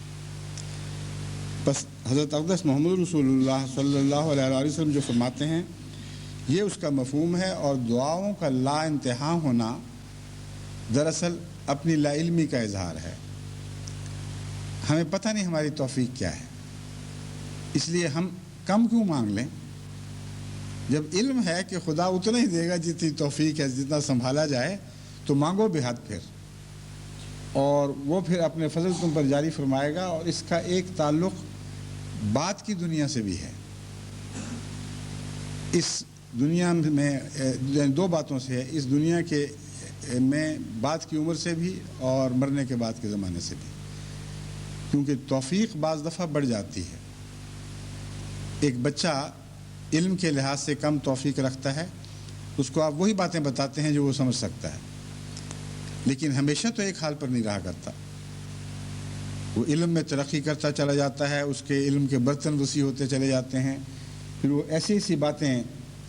بس حضرت اقدس محمد رسول اللہ صلی اللہ علیہ وسلم جو فرماتے ہیں یہ اس کا مفہوم ہے. اور دعاؤں کا لا انتہا ہونا دراصل اپنی لا علمی کا اظہار ہے. ہمیں پتہ نہیں ہماری توفیق کیا ہے، اس لیے ہم کم کیوں مانگ لیں. جب علم ہے کہ خدا اتنا ہی دے گا جتنی توفیق ہے، جتنا سنبھالا جائے، تو مانگو بے حد پھر، اور وہ پھر اپنے فضل تم پر جاری فرمائے گا. اور اس کا ایک تعلق بعد کی دنیا سے بھی ہے. اس دنیا میں دو باتوں سے ہے، اس دنیا کے میں بعد کی عمر سے بھی اور مرنے کے بعد کے زمانے سے بھی. کیونکہ توفیق بعض دفعہ بڑھ جاتی ہے. ایک بچہ علم کے لحاظ سے کم توفیق رکھتا ہے، اس کو آپ وہی باتیں بتاتے ہیں جو وہ سمجھ سکتا ہے، لیکن ہمیشہ تو ایک حال پر نہیں رہا کرتا. وہ علم میں ترقی کرتا چلا جاتا ہے، اس کے علم کے برتن وسیع ہوتے چلے جاتے ہیں، پھر وہ ایسی ایسی باتیں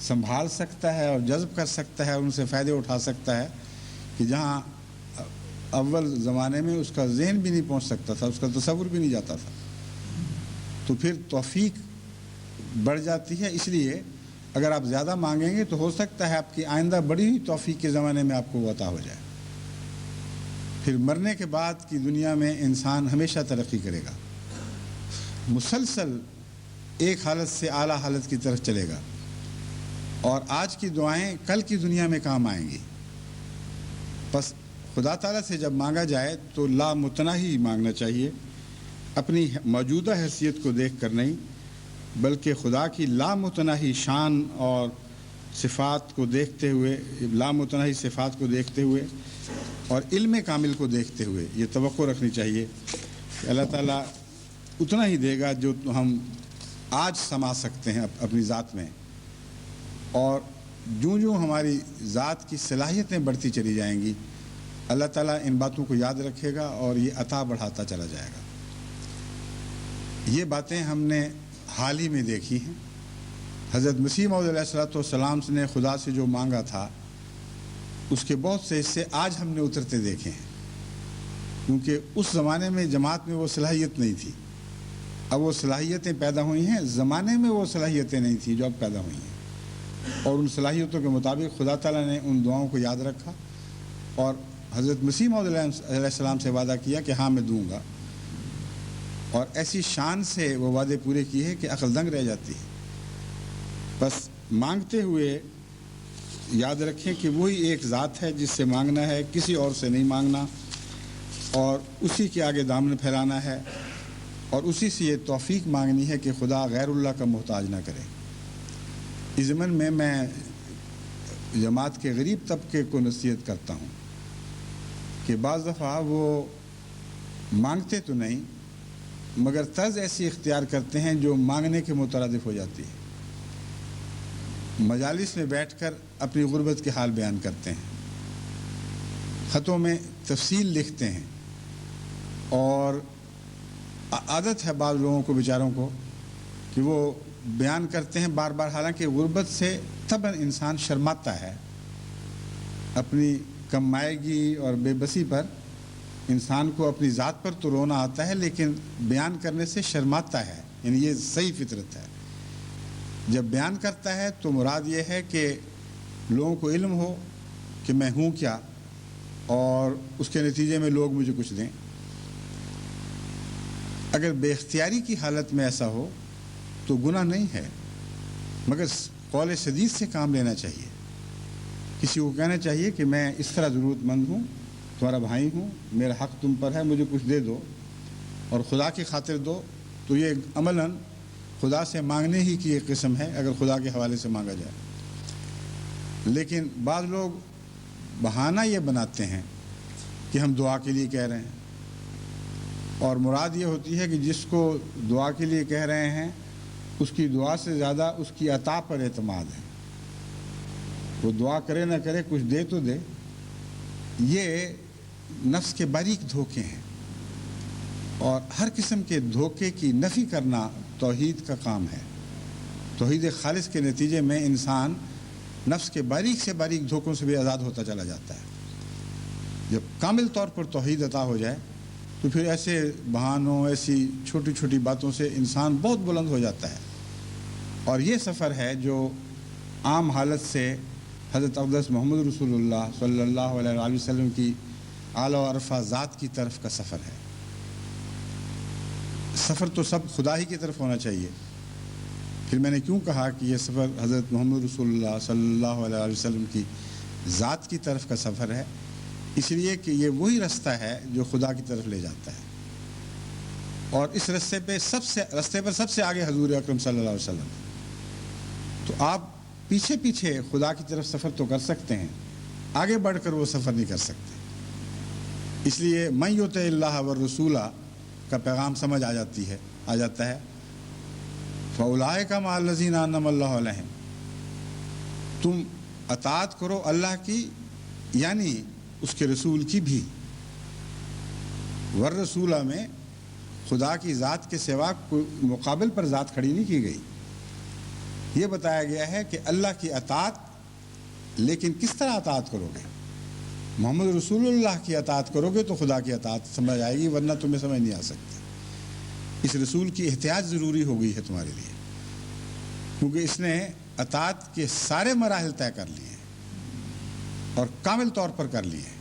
سنبھال سکتا ہے اور جذب کر سکتا ہے اور ان سے فائدے اٹھا سکتا ہے کہ جہاں اول زمانے میں اس کا ذہن بھی نہیں پہنچ سکتا تھا، اس کا تصور بھی نہیں جاتا تھا. تو پھر توفیق بڑھ جاتی ہے. اس لیے اگر آپ زیادہ مانگیں گے تو ہو سکتا ہے آپ کی آئندہ بڑی ہوئی توفیق کے زمانے میں آپ کو وہ عطا ہو جائے. پھر مرنے کے بعد کی دنیا میں انسان ہمیشہ ترقی کرے گا، مسلسل ایک حالت سے اعلیٰ حالت کی طرف چلے گا، اور آج کی دعائیں کل کی دنیا میں کام آئیں گی. بس خدا تعالیٰ سے جب مانگا جائے تو لامتناہی مانگنا چاہیے، اپنی موجودہ حیثیت کو دیکھ کر نہیں، بلکہ خدا کی لامتناہی شان اور صفات کو دیکھتے ہوئے، لامتناہی صفات کو دیکھتے ہوئے اور علم کامل کو دیکھتے ہوئے یہ توقع رکھنی چاہیے کہ اللہ تعالیٰ اتنا ہی دے گا جو ہم آج سما سکتے ہیں اپنی ذات میں. اور جوں ہماری ذات کی صلاحیتیں بڑھتی چلی جائیں گی، اللہ تعالیٰ ان باتوں کو یاد رکھے گا اور یہ عطا بڑھاتا چلا جائے گا. یہ باتیں ہم نے حال ہی میں دیکھی ہیں. حضرت مسیح موعود علیہ السلام نے خدا سے جو مانگا تھا اس کے بہت سے حصے آج ہم نے اترتے دیکھے ہیں، کیونکہ اس زمانے میں جماعت میں وہ صلاحیت نہیں تھی. اب وہ صلاحیتیں پیدا ہوئی ہیں، زمانے میں وہ صلاحیتیں نہیں تھیں جو اب پیدا ہوئی ہیں، اور ان صلاحیتوں کے مطابق خدا تعالیٰ نے ان دعاؤں کو یاد رکھا اور حضرت مسیح موعود علیہ السلام سے وعدہ کیا کہ ہاں میں دوں گا. اور ایسی شان سے وہ وعدے پورے کیے ہیں کہ عقل دنگ رہ جاتی ہے. بس مانگتے ہوئے یاد رکھیں کہ وہی ایک ذات ہے جس سے مانگنا ہے، کسی اور سے نہیں مانگنا، اور اسی کے آگے دامن پھیلانا ہے، اور اسی سے یہ توفیق مانگنی ہے کہ خدا غیر اللہ کا محتاج نہ کرے. اس ضمن میں جماعت کے غریب طبقے کو نصیحت کرتا ہوں کہ بعض دفعہ وہ مانگتے تو نہیں مگر طرز ایسی اختیار کرتے ہیں جو مانگنے کے مترادف ہو جاتی ہے. مجالس میں بیٹھ کر اپنی غربت کے حال بیان کرتے ہیں، خطوں میں تفصیل لکھتے ہیں، اور عادت ہے بعض لوگوں کو بیچاروں کو کہ وہ بیان کرتے ہیں بار بار، حالانکہ غربت سے طبعاً انسان شرماتا ہے. اپنی کم مائیگی اور بے بسی پر انسان کو اپنی ذات پر تو رونا آتا ہے، لیکن بیان کرنے سے شرماتا ہے. یعنی یہ صحیح فطرت ہے. جب بیان کرتا ہے تو مراد یہ ہے کہ لوگوں کو علم ہو کہ میں ہوں کیا، اور اس کے نتیجے میں لوگ مجھے کچھ دیں. اگر بے اختیاری کی حالت میں ایسا ہو تو گناہ نہیں ہے، مگر قول سدید سے کام لینا چاہیے. کسی کو کہنا چاہیے کہ میں اس طرح ضرورت مند ہوں، تمہارا بھائی ہوں، میرا حق تم پر ہے، مجھے کچھ دے دو اور خدا کی خاطر دو. تو یہ عملاً خدا سے مانگنے ہی کی ایک قسم ہے اگر خدا کے حوالے سے مانگا جائے. لیکن بعض لوگ بہانہ یہ بناتے ہیں کہ ہم دعا کے لیے کہہ رہے ہیں، اور مراد یہ ہوتی ہے کہ جس کو دعا کے لیے کہہ رہے ہیں اس کی دعا سے زیادہ اس کی عطا پر اعتماد ہے. وہ دعا کرے نہ کرے کچھ دے تو دے. یہ نفس کے باریک دھوکے ہیں، اور ہر قسم کے دھوکے کی نفی کرنا توحید کا کام ہے. توحید خالص کے نتیجے میں انسان نفس کے باریک سے باریک دھوکوں سے بھی آزاد ہوتا چلا جاتا ہے. جب کامل طور پر توحید عطا ہو جائے تو پھر ایسے بہانوں، ایسی چھوٹی چھوٹی باتوں سے انسان بہت بلند ہو جاتا ہے. اور یہ سفر ہے جو عام حالت سے حضرت اقدس محمد رسول اللہ صلی اللہ علیہ وآلہ وسلم کی اعلیٰ و عرفہ ذات کی طرف کا سفر ہے. سفر تو سب خدا ہی کی طرف ہونا چاہیے. پھر میں نے کیوں کہا کہ یہ سفر حضرت محمد رسول اللہ صلی اللہ علیہ وآلہ وسلم کی ذات کی طرف کا سفر ہے؟ اس لیے کہ یہ وہی رستہ ہے جو خدا کی طرف لے جاتا ہے. اور اس رستے پر سب سے آگے حضور اکرم صلی اللہ علیہ وسلم. تو آپ پیچھے پیچھے خدا کی طرف سفر تو کر سکتے ہیں، آگے بڑھ کر وہ سفر نہیں کر سکتے. اس لیے من یطع اللہ والرسول کا پیغام سمجھ آ جاتا ہے. فاولئک مع الذین انعم اللہ علیہم. تم اطاعت کرو اللہ کی، یعنی اس کے رسول کی بھی. والرسول میں خدا کی ذات کے سوا کوئی مقابل پر ذات کھڑی نہیں کی گئی. یہ بتایا گیا ہے کہ اللہ کی اطاعت، لیکن کس طرح اطاعت کرو گے؟ محمد رسول اللہ کی اطاعت کرو گے تو خدا کی اطاعت سمجھ آئے گی، ورنہ تمہیں سمجھ نہیں آ سکتی. اس رسول کی احتیاط ضروری ہو گئی ہے تمہارے لیے، کیونکہ اس نے اطاعت کے سارے مراحل طے کر لیے ہیں اور کامل طور پر کر لیے ہیں.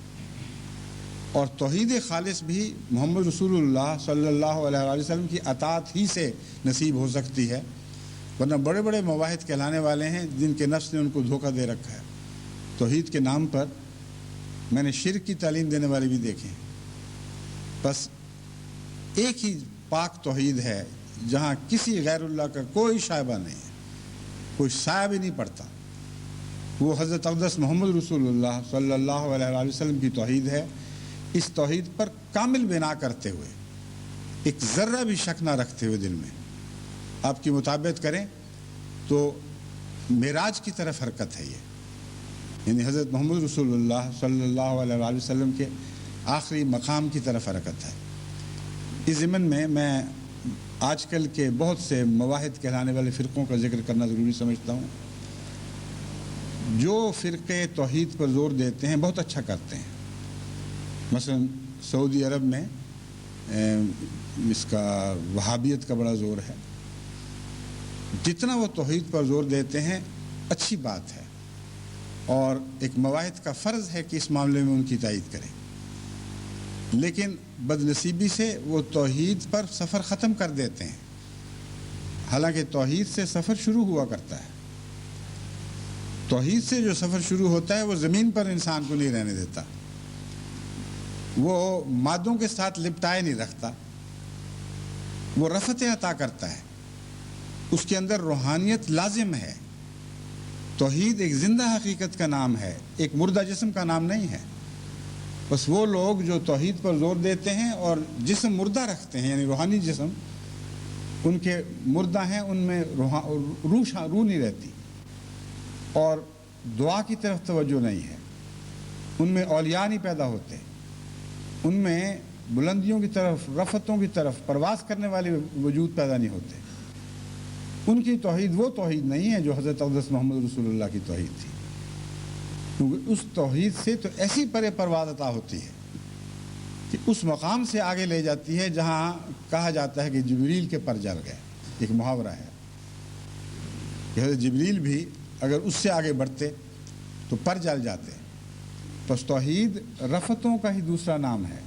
اور توحید خالص بھی محمد رسول اللہ صلی اللہ علیہ وآلہ وسلم کی اطاعت ہی سے نصیب ہو سکتی ہے، ورنہ بڑے بڑے مواحد کہلانے والے ہیں جن کے نفس نے ان کو دھوکہ دے رکھا ہے. توحید کے نام پر میں نے شرک کی تعلیم دینے والے بھی دیکھے. بس ایک ہی پاک توحید ہے جہاں کسی غیر اللہ کا کوئی شائبہ نہیں ہے، کوئی سایہ بھی نہیں پڑتا. وہ حضرت اقدس محمد رسول اللہ صلی اللہ علیہ وآلہ وسلم کی توحید ہے. اس توحید پر کامل بنا کرتے ہوئے، ایک ذرہ بھی شک نہ رکھتے ہوئے دل میں آپ کی مطابقت کریں تو معراج کی طرف حرکت ہے یہ. یعنی حضرت محمد رسول اللہ صلی اللہ علیہ وآلہ وسلم کے آخری مقام کی طرف حرکت ہے. اس ضمن میں آج کل کے بہت سے مواحد کہلانے والے فرقوں کا ذکر کرنا ضروری سمجھتا ہوں. جو فرقے توحید پر زور دیتے ہیں بہت اچھا کرتے ہیں. مثلا سعودی عرب میں اس کا وہابیت کا بڑا زور ہے. جتنا وہ توحید پر زور دیتے ہیں اچھی بات ہے، اور ایک مواحد کا فرض ہے کہ اس معاملے میں ان کی تائید کریں. لیکن بدنصیبی سے وہ توحید پر سفر ختم کر دیتے ہیں، حالانکہ توحید سے سفر شروع ہوا کرتا ہے. توحید سے جو سفر شروع ہوتا ہے وہ زمین پر انسان کو نہیں رہنے دیتا، وہ مادوں کے ساتھ لپٹائے نہیں رکھتا، وہ رفعت عطا کرتا ہے. اس کے اندر روحانیت لازم ہے. توحید ایک زندہ حقیقت کا نام ہے، ایک مردہ جسم کا نام نہیں ہے. بس وہ لوگ جو توحید پر زور دیتے ہیں اور جسم مردہ رکھتے ہیں، یعنی روحانی جسم ان کے مردہ ہیں، ان میں روح نہیں رہتی، اور دعا کی طرف توجہ نہیں ہے، ان میں اولیاء نہیں پیدا ہوتے، ان میں بلندیوں کی طرف، رفتوں کی طرف پرواز کرنے والے وجود پیدا نہیں ہوتے. ان کی توحید وہ توحید نہیں ہے جو حضرت اقدس محمد رسول اللہ کی توحید تھی، کیونکہ اس توحید سے تو ایسی پرواز عطا ہوتی ہے کہ اس مقام سے آگے لے جاتی ہے جہاں کہا جاتا ہے کہ جبریل کے پر جل گئے. ایک محاورہ ہے کہ حضرت جبریل بھی اگر اس سے آگے بڑھتے تو پر جل جاتے. پس توحید رفتوں کا ہی دوسرا نام ہے.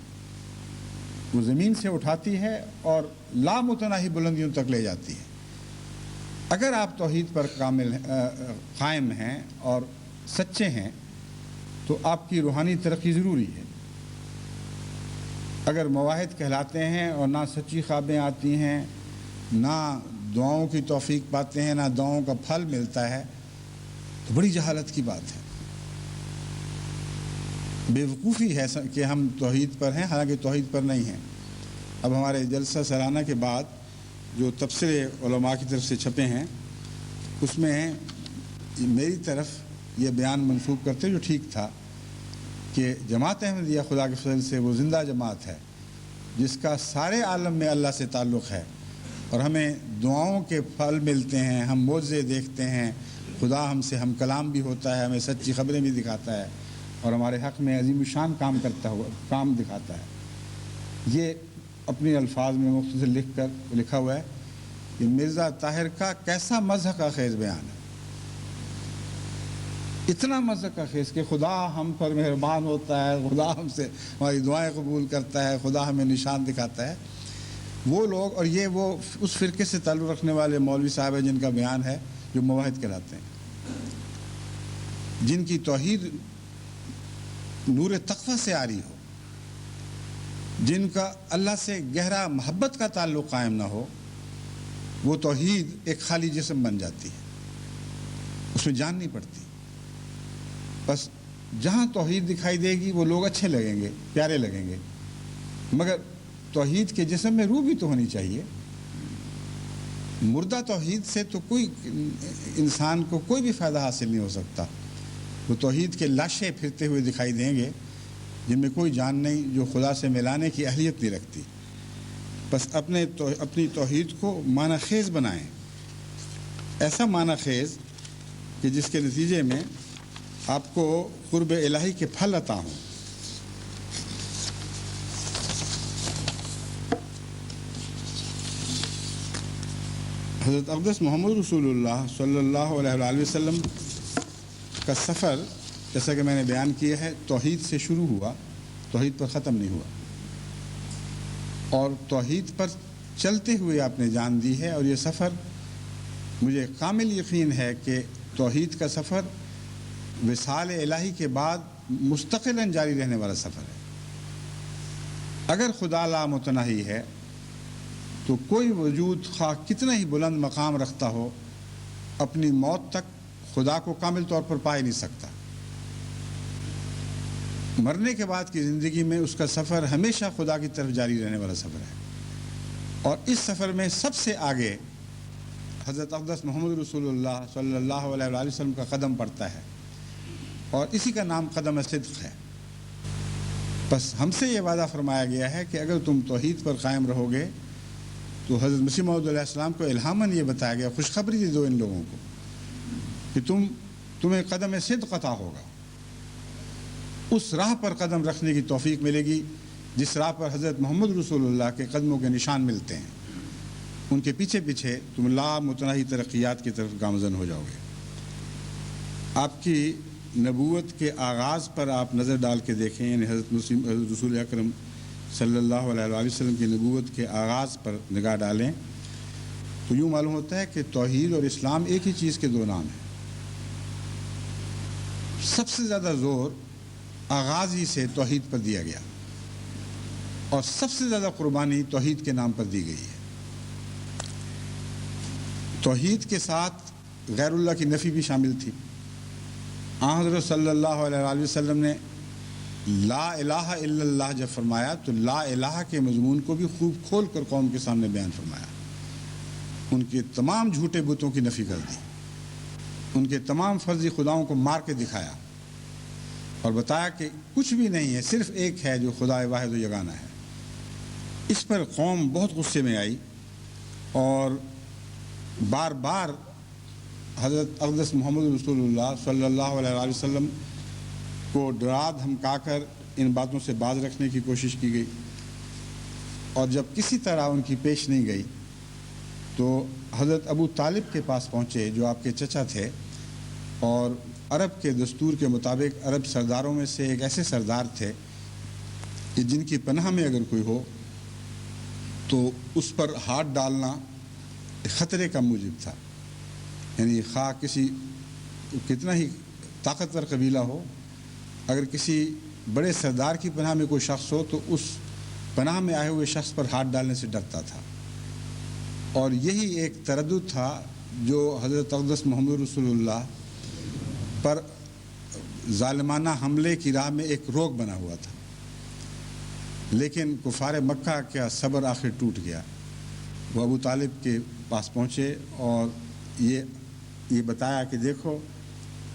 وہ زمین سے اٹھاتی ہے اور لامتناہی بلندیوں تک لے جاتی ہے. اگر آپ توحید پر قائم ہیں اور سچے ہیں تو آپ کی روحانی ترقی ضروری ہے. اگر مواحد کہلاتے ہیں اور نہ سچی خوابیں آتی ہیں، نہ دعاؤں کی توفیق پاتے ہیں نہ دعاؤں کا پھل ملتا ہے تو بڑی جہالت کی بات ہے، بے وقوفی ہے کہ ہم توحید پر ہیں، حالانکہ توحید پر نہیں ہیں۔ اب ہمارے جلسہ سالانہ کے بعد جو تبصرے علماء کی طرف سے چھپے ہیں اس میں میری طرف یہ بیان منسوب کرتے جو ٹھیک تھا کہ جماعت احمدیہ خدا کے فضل سے وہ زندہ جماعت ہے جس کا سارے عالم میں اللہ سے تعلق ہے، اور ہمیں دعاؤں کے پھل ملتے ہیں، ہم معجزے دیکھتے ہیں، خدا ہم سے ہم کلام بھی ہوتا ہے، ہمیں سچی خبریں بھی دکھاتا ہے اور ہمارے حق میں عظیم الشان کام دکھاتا ہے۔ یہ اپنے الفاظ میں مختصر لکھا ہوا ہے کہ مرزا طاہر کا کیسا مذہب کا خیز بیان ہے، اتنا مذہب کا خیز کہ خدا ہم پر مہربان ہوتا ہے، خدا ہم سے ہماری دعائیں قبول کرتا ہے، خدا ہمیں نشان دکھاتا ہے۔ وہ لوگ، اور یہ وہ اس فرقے سے تعلق رکھنے والے مولوی صاحب ہیں جن کا بیان ہے جو موحد کہلاتے ہیں، جن کی توحید نور تقوی سے آ رہی ہو، جن کا اللہ سے گہرا محبت کا تعلق قائم نہ ہو، وہ توحید ایک خالی جسم بن جاتی ہے، اس میں جان نہیں پڑتی۔ بس جہاں توحید دکھائی دے گی وہ لوگ اچھے لگیں گے، پیارے لگیں گے، مگر توحید کے جسم میں روح بھی تو ہونی چاہیے۔ مردہ توحید سے تو کوئی انسان کو کوئی بھی فائدہ حاصل نہیں ہو سکتا۔ وہ توحید کے لاشیں پھرتے ہوئے دکھائی دیں گے جن میں کوئی جان نہیں، جو خدا سے ملانے کی اہلیت نہیں رکھتی۔ بس اپنی توحید کو معنی خیز بنائیں، ایسا معنی خیز کہ جس کے نتیجے میں آپ کو قرب الہی کے پھل عطا ہوں۔ حضرت اقدس محمد رسول اللہ صلی اللہ علیہ وآلہ وسلم کا سفر، جیسا کہ میں نے بیان کیا ہے، توحید سے شروع ہوا، توحید پر ختم نہیں ہوا، اور توحید پر چلتے ہوئے آپ نے جان دی ہے۔ اور یہ سفر مجھے کامل یقین ہے کہ توحید کا سفر وصال الہی کے بعد مستقلاً جاری رہنے والا سفر ہے۔ اگر خدا لا متناہی ہے تو کوئی وجود خواہ کتنا ہی بلند مقام رکھتا ہو، اپنی موت تک خدا کو کامل طور پر پا ہی نہیں سکتا۔ مرنے کے بعد کی زندگی میں اس کا سفر ہمیشہ خدا کی طرف جاری رہنے والا سفر ہے، اور اس سفر میں سب سے آگے حضرت اقدس محمد رسول اللہ صلی اللہ علیہ وآلہ وسلم کا قدم پڑتا ہے، اور اسی کا نام قدم صدق ہے۔ بس ہم سے یہ وعدہ فرمایا گیا ہے کہ اگر تم توحید پر قائم رہو گے تو حضرت مسیح موعود علیہ السلام کو الہاماً یہ بتایا گیا، خوشخبری دی دو ان لوگوں کو کہ تمہیں قدم صدق عطا ہوگا، اس راہ پر قدم رکھنے کی توفیق ملے گی جس راہ پر حضرت محمد رسول اللہ کے قدموں کے نشان ملتے ہیں۔ ان کے پیچھے پیچھے تم لا متناہی ترقیات کی طرف گامزن ہو جاؤ گے۔ آپ کی نبوت کے آغاز پر آپ نظر ڈال کے دیکھیں، یعنی حضرت رسول اکرم صلی اللہ علیہ وآلہ وسلم کی نبوت کے آغاز پر نگاہ ڈالیں تو یوں معلوم ہوتا ہے کہ توحید اور اسلام ایک ہی چیز کے دو نام ہیں۔ سب سے زیادہ زور آغاز ہی سے توحید پر دیا گیا، اور سب سے زیادہ قربانی توحید کے نام پر دی گئی ہے۔ توحید کے ساتھ غیر اللہ کی نفی بھی شامل تھی۔ حضرت صلی اللہ علیہ وآلہ وسلم نے لا الہ الا اللہ جب فرمایا تو لا الہ کے مضمون کو بھی خوب کھول کر قوم کے سامنے بیان فرمایا، ان کے تمام جھوٹے بتوں کی نفی کر دی، ان کے تمام فرضی خداؤں کو مار کے دکھایا اور بتایا کہ کچھ بھی نہیں ہے، صرف ایک ہے جو خدا واحد و یگانہ ہے۔ اس پر قوم بہت غصے میں آئی اور بار بار حضرت اقدس محمد رسول اللہ صلی اللہ علیہ وآلہ وسلم کو ڈرا دھمکا کر ان باتوں سے باز رکھنے کی کوشش کی گئی، اور جب کسی طرح ان کی پیش نہیں گئی تو حضرت ابو طالب کے پاس پہنچے جو آپ کے چچا تھے، اور عرب کے دستور کے مطابق عرب سرداروں میں سے ایک ایسے سردار تھے کہ جن کی پناہ میں اگر کوئی ہو تو اس پر ہاتھ ڈالنا خطرے کا موجب تھا، یعنی خواہ کسی کتنا ہی طاقتور قبیلہ ہو، اگر کسی بڑے سردار کی پناہ میں کوئی شخص ہو تو اس پناہ میں آئے ہوئے شخص پر ہاتھ ڈالنے سے ڈرتا تھا۔ اور یہی ایک تردد تھا جو حضرت اقدس محمد رسول اللہ پر ظالمانہ حملے کی راہ میں ایک روک بنا ہوا تھا، لیکن کفار مکہ کا صبر آخر ٹوٹ گیا۔ وہ ابو طالب کے پاس پہنچے اور یہ بتایا کہ دیکھو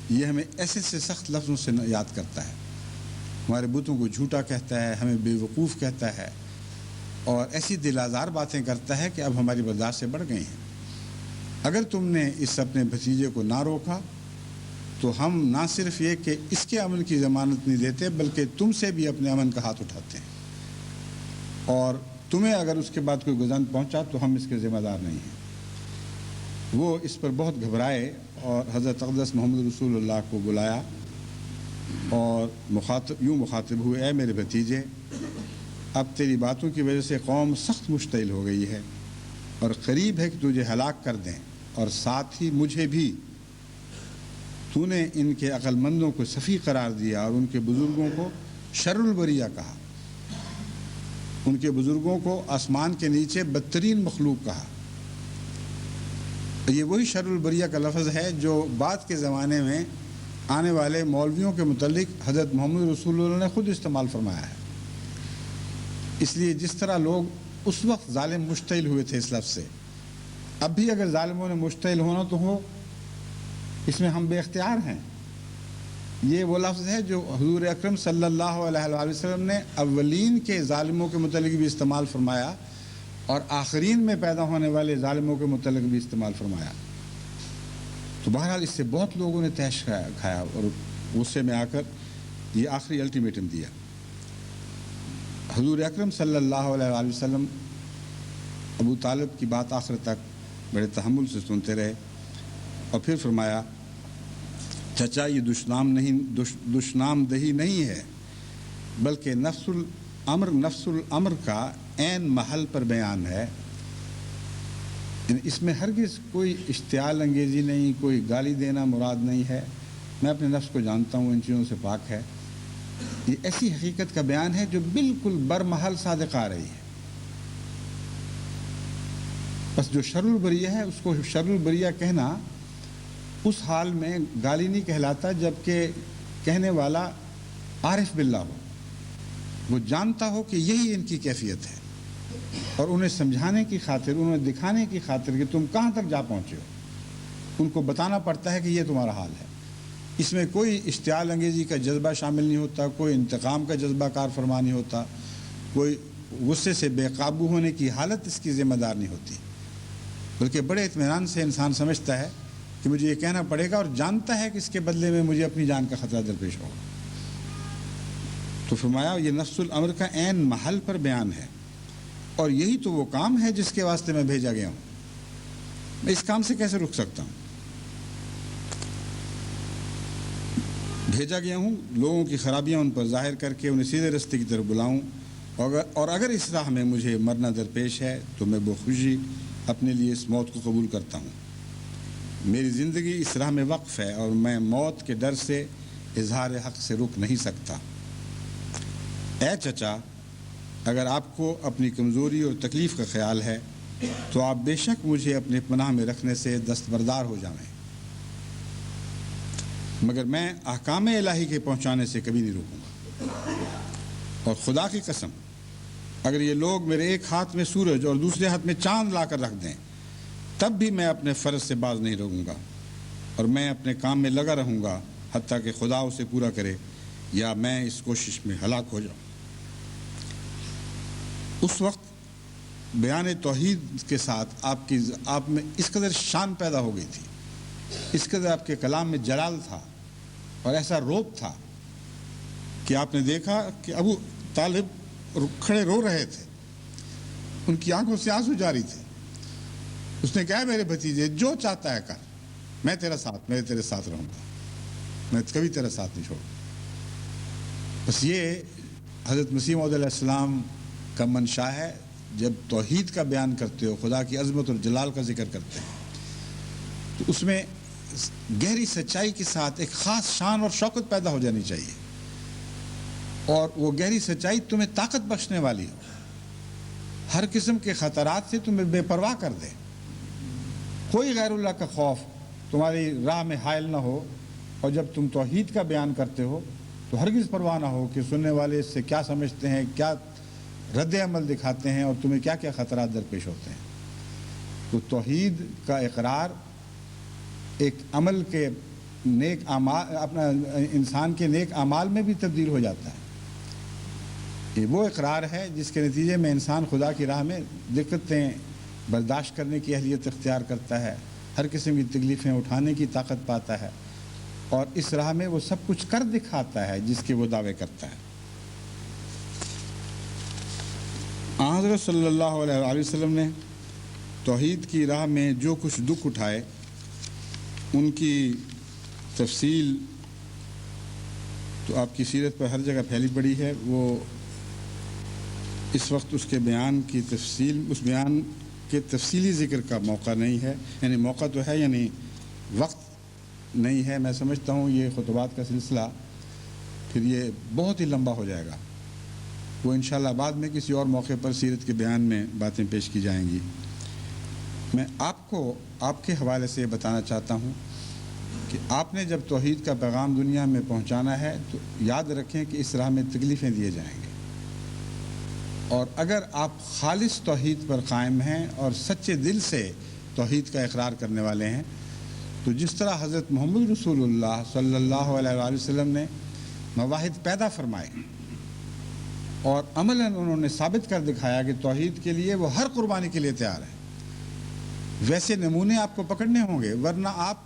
یہ ہمیں ایسے سے سخت لفظوں سے یاد کرتا ہے، ہمارے بتوں کو جھوٹا کہتا ہے، ہمیں بے وقوف کہتا ہے اور ایسی دل آزار باتیں کرتا ہے کہ اب ہماری برداشت سے بڑھ گئی ہیں۔ اگر تم نے اس اپنے بھتیجے کو نہ روکا تو ہم نہ صرف یہ کہ اس کے امن کی ضمانت نہیں دیتے بلکہ تم سے بھی اپنے امن کا ہاتھ اٹھاتے ہیں، اور تمہیں اگر اس کے بعد کوئی گزند پہنچا تو ہم اس کے ذمہ دار نہیں ہیں۔ وہ اس پر بہت گھبرائے اور حضرت اقدس محمد رسول اللہ کو بلایا اور مخاطب ہوئے، اے میرے بھتیجے، اب تیری باتوں کی وجہ سے قوم سخت مشتعل ہو گئی ہے اور قریب ہے کہ تجھے ہلاک کر دیں، اور ساتھ ہی مجھے بھی۔ تو نے ان کے عقل مندوں کو سفیہ قرار دیا اور ان کے بزرگوں کو شر البریہ کہا، ان کے بزرگوں کو آسمان کے نیچے بدترین مخلوق کہا۔ یہ وہی شر البریہ کا لفظ ہے جو بعد کے زمانے میں آنے والے مولویوں کے متعلق حضرت محمد رسول اللہ نے خود استعمال فرمایا ہے۔ اس لیے جس طرح لوگ اس وقت ظالم مشتعل ہوئے تھے اس لفظ سے، اب بھی اگر ظالموں نے مشتعل ہونا تو ہو، اس میں ہم بے اختیار ہیں۔ یہ وہ لفظ ہے جو حضور اکرم صلی اللہ علیہ وآلہ وسلم نے اولین کے ظالموں کے متعلق بھی استعمال فرمایا اور آخرین میں پیدا ہونے والے ظالموں کے متعلق بھی استعمال فرمایا۔ تو بہرحال اس سے بہت لوگوں نے تیش کھایا اور غصے میں آ کر یہ آخری الٹیمیٹم دیا۔ حضور اکرم صلی اللہ علیہ وآلہ وسلم ابو طالب کی بات آخر تک بڑے تحمل سے سنتے رہے اور پھر فرمایا، چچا یہ دشنام دہی نہیں ہے بلکہ نفس الامر کا عین محل پر بیان ہے۔ اس میں ہرگز کوئی اشتعال انگیزی نہیں، کوئی گالی دینا مراد نہیں ہے۔ میں اپنے نفس کو جانتا ہوں، ان چیزوں سے پاک ہے۔ یہ ایسی حقیقت کا بیان ہے جو بالکل برمحل صادق آ رہی ہے۔ بس جو شر البریہ ہے اس کو شر البریہ کہنا اس حال میں گالی نہیں کہلاتا جبکہ کہنے والا عارف باللہ ہو، وہ جانتا ہو کہ یہی ان کی کیفیت ہے، اور انہیں سمجھانے کی خاطر، انہیں دکھانے کی خاطر کہ تم کہاں تک جا پہنچے ہو، ان کو بتانا پڑتا ہے کہ یہ تمہارا حال ہے۔ اس میں کوئی اشتعال انگیزی کا جذبہ شامل نہیں ہوتا، کوئی انتقام کا جذبہ کار فرما نہیں ہوتا، کوئی غصے سے بے قابو ہونے کی حالت اس کی ذمہ دار نہیں ہوتی، بلکہ بڑے اطمینان سے انسان سمجھتا ہے کہ مجھے یہ کہنا پڑے گا اور جانتا ہے کہ اس کے بدلے میں مجھے اپنی جان کا خطرہ درپیش ہوگا۔ تو فرمایا یہ نفس الامر کا عین محل پر بیان ہے، اور یہی تو وہ کام ہے جس کے واسطے میں بھیجا گیا ہوں۔ میں اس کام سے کیسے رک سکتا ہوں؟ بھیجا گیا ہوں لوگوں کی خرابیاں ان پر ظاہر کر کے انہیں سیدھے رستے کی طرف بلاؤں، اور اگر اس راہ میں مجھے مرنا درپیش ہے تو میں بخوشی اپنے لیے اس موت کو قبول کرتا ہوں۔ میری زندگی اس راہ میں وقف ہے اور میں موت کے ڈر سے اظہار حق سے رک نہیں سکتا۔ اے چچا، اگر آپ کو اپنی کمزوری اور تکلیف کا خیال ہے تو آپ بے شک مجھے اپنے پناہ میں رکھنے سے دستبردار ہو جائیں، مگر میں احکام الہی کے پہنچانے سے کبھی نہیں روکوں گا۔ اور خدا کی قسم، اگر یہ لوگ میرے ایک ہاتھ میں سورج اور دوسرے ہاتھ میں چاند لا کر رکھ دیں تب بھی میں اپنے فرض سے باز نہیں رہوں گا، اور میں اپنے کام میں لگا رہوں گا حتیٰ کہ خدا اسے پورا کرے یا میں اس کوشش میں ہلاک ہو جاؤں۔ اس وقت بیان توحید کے ساتھ آپ میں اس قدر شان پیدا ہو گئی تھی، اس قدر آپ کے کلام میں جلال تھا اور ایسا روب تھا کہ آپ نے دیکھا کہ ابو طالب کھڑے رو رہے تھے، ان کی آنکھوں سے آنسو جاری تھے۔ اس نے کہا میرے بھتیجے جو چاہتا ہے کر، میں تیرے ساتھ رہوں گا، میں کبھی تیرا ساتھ نہیں چھوڑوں۔ بس یہ حضرت مسیح موعود علیہ السلام کا منشا ہے۔ جب توحید کا بیان کرتے ہو، خدا کی عظمت اور جلال کا ذکر کرتے ہیں، تو اس میں گہری سچائی کے ساتھ ایک خاص شان اور شوکت پیدا ہو جانی چاہیے، اور وہ گہری سچائی تمہیں طاقت بخشنے والی ہو، ہر قسم کے خطرات سے تمہیں بے پرواہ کر دے۔ کوئی غیر اللہ کا خوف تمہاری راہ میں حائل نہ ہو، اور جب تم توحید کا بیان کرتے ہو تو ہرگز پرواہ نہ ہو کہ سننے والے اس سے کیا سمجھتے ہیں، کیا رد عمل دکھاتے ہیں، اور تمہیں کیا کیا خطرات درپیش ہوتے ہیں۔ تو توحید کا اقرار ایک عمل کے نیک اعمال، اپنا انسان کے نیک اعمال میں بھی تبدیل ہو جاتا ہے۔ یہ وہ اقرار ہے جس کے نتیجے میں انسان خدا کی راہ میں دقتیں برداشت کرنے کی اہلیت اختیار کرتا ہے، ہر قسم کی تکلیفیں اٹھانے کی طاقت پاتا ہے، اور اس راہ میں وہ سب کچھ کر دکھاتا ہے جس کے وہ دعوے کرتا ہے۔ حضرت صلی اللہ علیہ وسلم نے توحید کی راہ میں جو کچھ دکھ اٹھائے ان کی تفصیل تو آپ کی سیرت پر ہر جگہ پھیلی پڑی ہے۔ وہ اس وقت اس کے بیان کی تفصیل، اس بیان کے تفصیلی ذکر کا موقع نہیں ہے، یعنی موقع تو ہے، یعنی وقت نہیں ہے۔ میں سمجھتا ہوں یہ خطبات کا سلسلہ پھر یہ بہت ہی لمبا ہو جائے گا۔ وہ انشاءاللہ بعد میں کسی اور موقع پر سیرت کے بیان میں باتیں پیش کی جائیں گی۔ میں آپ کو آپ کے حوالے سے یہ بتانا چاہتا ہوں کہ آپ نے جب توحید کا پیغام دنیا میں پہنچانا ہے تو یاد رکھیں کہ اس راہ میں تکلیفیں دیے جائیں گے، اور اگر آپ خالص توحید پر قائم ہیں اور سچے دل سے توحید کا اقرار کرنے والے ہیں تو جس طرح حضرت محمد رسول اللہ صلی اللہ علیہ وآلہ وسلم نے مواہد پیدا فرمائے اور عملاً انہوں نے ثابت کر دکھایا کہ توحید کے لیے وہ ہر قربانی کے لیے تیار ہے، ویسے نمونے آپ کو پکڑنے ہوں گے، ورنہ آپ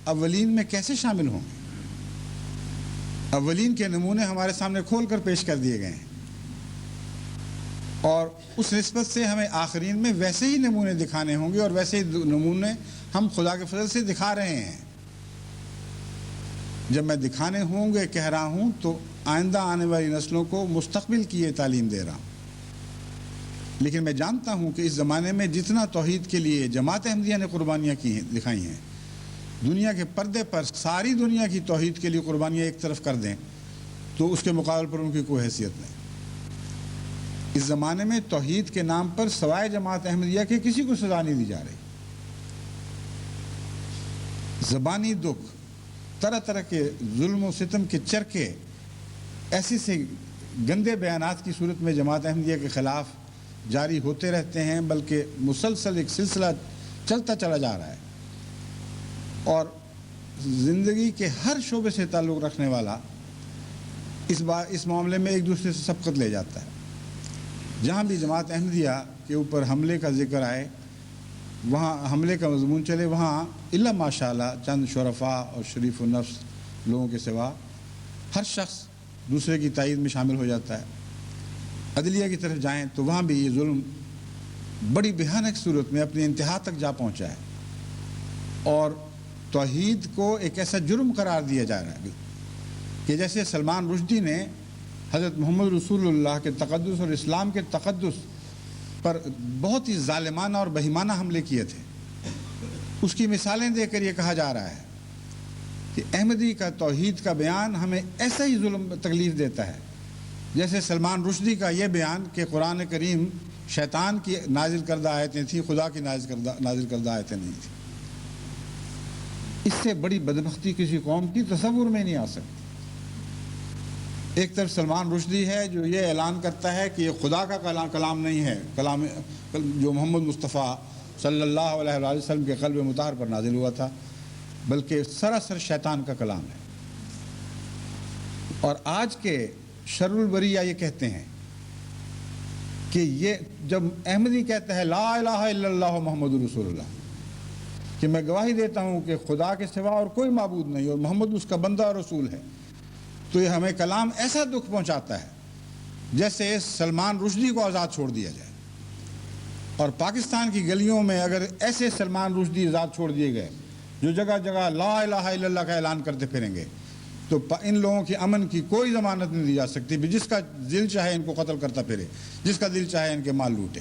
اولین میں کیسے شامل ہوں گے؟ اولین کے نمونے ہمارے سامنے کھول کر پیش کر دیے گئے ہیں، اور اس نسبت سے ہمیں آخرین میں ویسے ہی نمونے دکھانے ہوں گے، اور ویسے ہی نمونے ہم خدا کے فضل سے دکھا رہے ہیں۔ جب میں دکھانے ہوں گے کہہ رہا ہوں تو آئندہ آنے والی نسلوں کو مستقبل کی یہ تعلیم دے رہا ہوں، لیکن میں جانتا ہوں کہ اس زمانے میں جتنا توحید کے لیے جماعت احمدیہ نے قربانیاں کی ہیں، دکھائی ہیں، دنیا کے پردے پر ساری دنیا کی توحید کے لیے قربانیاں ایک طرف کر دیں تو اس کے مقابل پر ان کی کوئی حیثیت نہیں۔ اس زمانے میں توحید کے نام پر سوائے جماعت احمدیہ کے کسی کو سزا نہیں دی جا رہی۔ زبانی دکھ، طرح طرح کے ظلم و ستم کے چرکے ایسے سے گندے بیانات کی صورت میں جماعت احمدیہ کے خلاف جاری ہوتے رہتے ہیں، بلکہ مسلسل ایک سلسلہ چلتا چلا جا رہا ہے، اور زندگی کے ہر شعبے سے تعلق رکھنے والا اس معاملے میں ایک دوسرے سے سبقت لے جاتا ہے۔ جہاں بھی جماعت احمدیہ کے اوپر حملے کا ذکر آئے، وہاں حملے کا مضمون چلے، وہاں الا ماشاءاللہ چند شرفاء اور شریف النفس لوگوں کے سوا ہر شخص دوسرے کی تائید میں شامل ہو جاتا ہے۔ عدلیہ کی طرف جائیں تو وہاں بھی یہ ظلم بڑی بھیانک صورت میں اپنی انتہا تک جا پہنچا ہے، اور توحید کو ایک ایسا جرم قرار دیا جا رہا ہے کہ جیسے سلمان رشدی نے حضرت محمد رسول اللہ کے تقدس اور اسلام کے تقدس پر بہت ہی ظالمانہ اور بہیمانہ حملے کیے تھے، اس کی مثالیں دے کر یہ کہا جا رہا ہے کہ احمدی کا توحید کا بیان ہمیں ایسا ہی ظلم تکلیف دیتا ہے جیسے سلمان رشدی کا یہ بیان کہ قرآن کریم شیطان کی نازل کردہ آیتیں تھیں، خدا کی نازل کردہ آیتیں نہیں تھیں۔ اس سے بڑی بدبختی کسی قوم کی تصور میں نہیں آ سکتی۔ ایک طرف سلمان رشدی ہے جو یہ اعلان کرتا ہے کہ یہ خدا کا کلام نہیں ہے، کلام جو محمد مصطفیٰ صلی اللہ علیہ وآلہ وسلم کے قلب مطہر پر نازل ہوا تھا، بلکہ سراسر شیطان کا کلام ہے۔ اور آج کے شر البریہ یہ کہتے ہیں کہ یہ جب احمدی کہتا ہے لا الہ الا اللہ محمد رسول اللہ، کہ میں گواہی دیتا ہوں کہ خدا کے سوا اور کوئی معبود نہیں اور محمد اس کا بندہ اور رسول ہے، تو یہ ہمیں کلام ایسا دکھ پہنچاتا ہے جیسے سلمان رشدی کو آزاد چھوڑ دیا جائے۔ اور پاکستان کی گلیوں میں اگر ایسے سلمان رشدی آزاد چھوڑ دیے گئے جو جگہ جگہ لا الہ الا اللہ کا اعلان کرتے پھریں گے، تو ان لوگوں کی امن کی کوئی ضمانت نہیں دی جا سکتی، جس کا دل چاہے ان کو قتل کرتا پھرے، جس کا دل چاہے ان کے مال لوٹے۔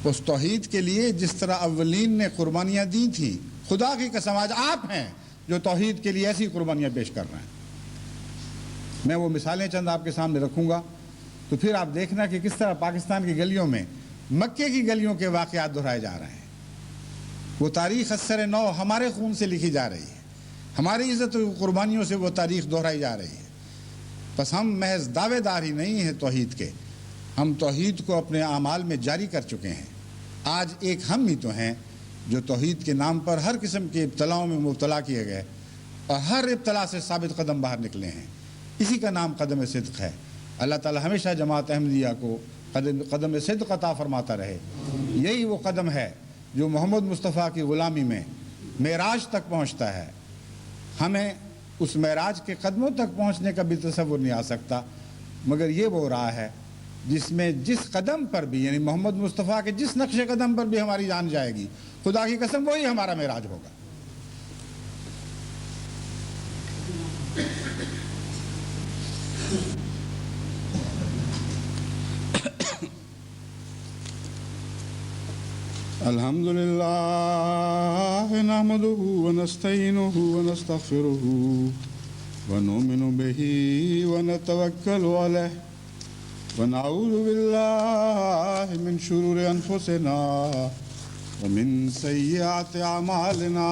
اس توحید کے لیے جس طرح اولین نے قربانیاں دی تھیں، خدا کی قسم آج آپ ہیں جو توحید کے لیے ایسی قربانیاں پیش کر رہے ہیں۔ میں وہ مثالیں چند آپ کے سامنے رکھوں گا تو پھر آپ دیکھنا کہ کس طرح پاکستان کی گلیوں میں مکے کی گلیوں کے واقعات دہرائے جا رہے ہیں۔ وہ تاریخ اثر نو ہمارے خون سے لکھی جا رہی ہے، ہماری عزت و قربانیوں سے وہ تاریخ دہرائی جا رہی ہے۔ بس ہم محض دعوے دار ہی نہیں ہیں توحید کے، ہم توحید کو اپنے اعمال میں جاری کر چکے ہیں۔ آج ایک ہم ہی تو ہیں جو توحید کے نام پر ہر قسم کے ابتلاؤں میں مبتلا کیے گئے اور ہر ابتلا سے ثابت قدم باہر نکلے ہیں۔ اسی کا نام قدم صدق ہے۔ اللہ تعالی ہمیشہ جماعت احمدیہ کو قدم صدق عطا فرماتا رہے۔ یہی وہ قدم ہے جو محمد مصطفیٰ کی غلامی میں معراج تک پہنچتا ہے۔ ہمیں اس معراج کے قدموں تک پہنچنے کا بھی تصور نہیں آ سکتا، مگر یہ وہ راہ ہے جس میں جس قدم پر بھی، یعنی محمد مصطفیٰ کے جس نقش قدم پر بھی ہماری جان جائے گی، خدا کی قسم وہی ہمارا معراج ہوگا۔ الحمد لله نحمده ونستعينه ونستغفره ونؤمن به ونتوكل عليه ونعوذ بالله من شرور أنفسنا ومن سيئات أعمالنا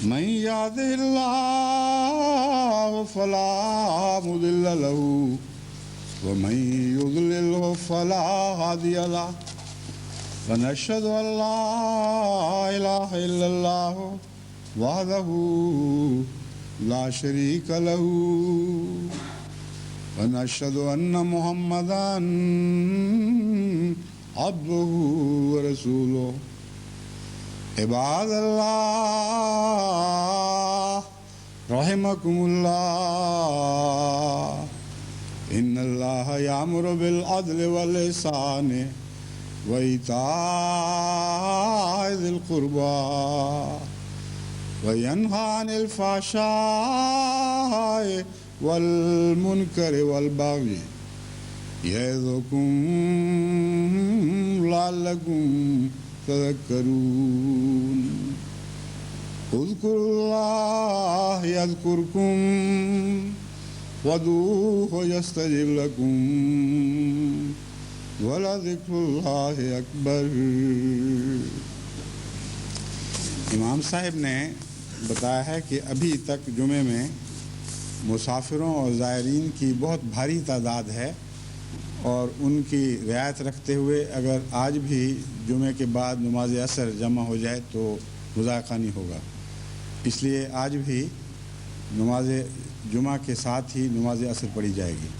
من يهده الله فلا مضل له ومن يضلله فلا هادي له ونشهد أن لا إله إلا الله وحده لا شريك له ونشهد أن محمدًا عبده ورسوله عباد الله رحمكم الله إن الله يأمر بالعدل والإحسان وإيتاء ذي القربى وينهى عن الفحشاء والمنكر والبغي يعظكم لعلكم تذكرون اذكروا الله يذكركم وادعوه يستجب لكم وَلَذِكْرُ اللَّهِ أَكْبَرُ۔ امام صاحب نے بتایا ہے کہ ابھی تک جمعے میں مسافروں اور زائرین کی بہت بھاری تعداد ہے، اور ان کی رعایت رکھتے ہوئے اگر آج بھی جمعے کے بعد نماز عصر جمع ہو جائے تو مذائقہ نہیں ہوگا، اس لیے آج بھی نماز جمعہ کے ساتھ ہی نماز عصر پڑھی جائے گی۔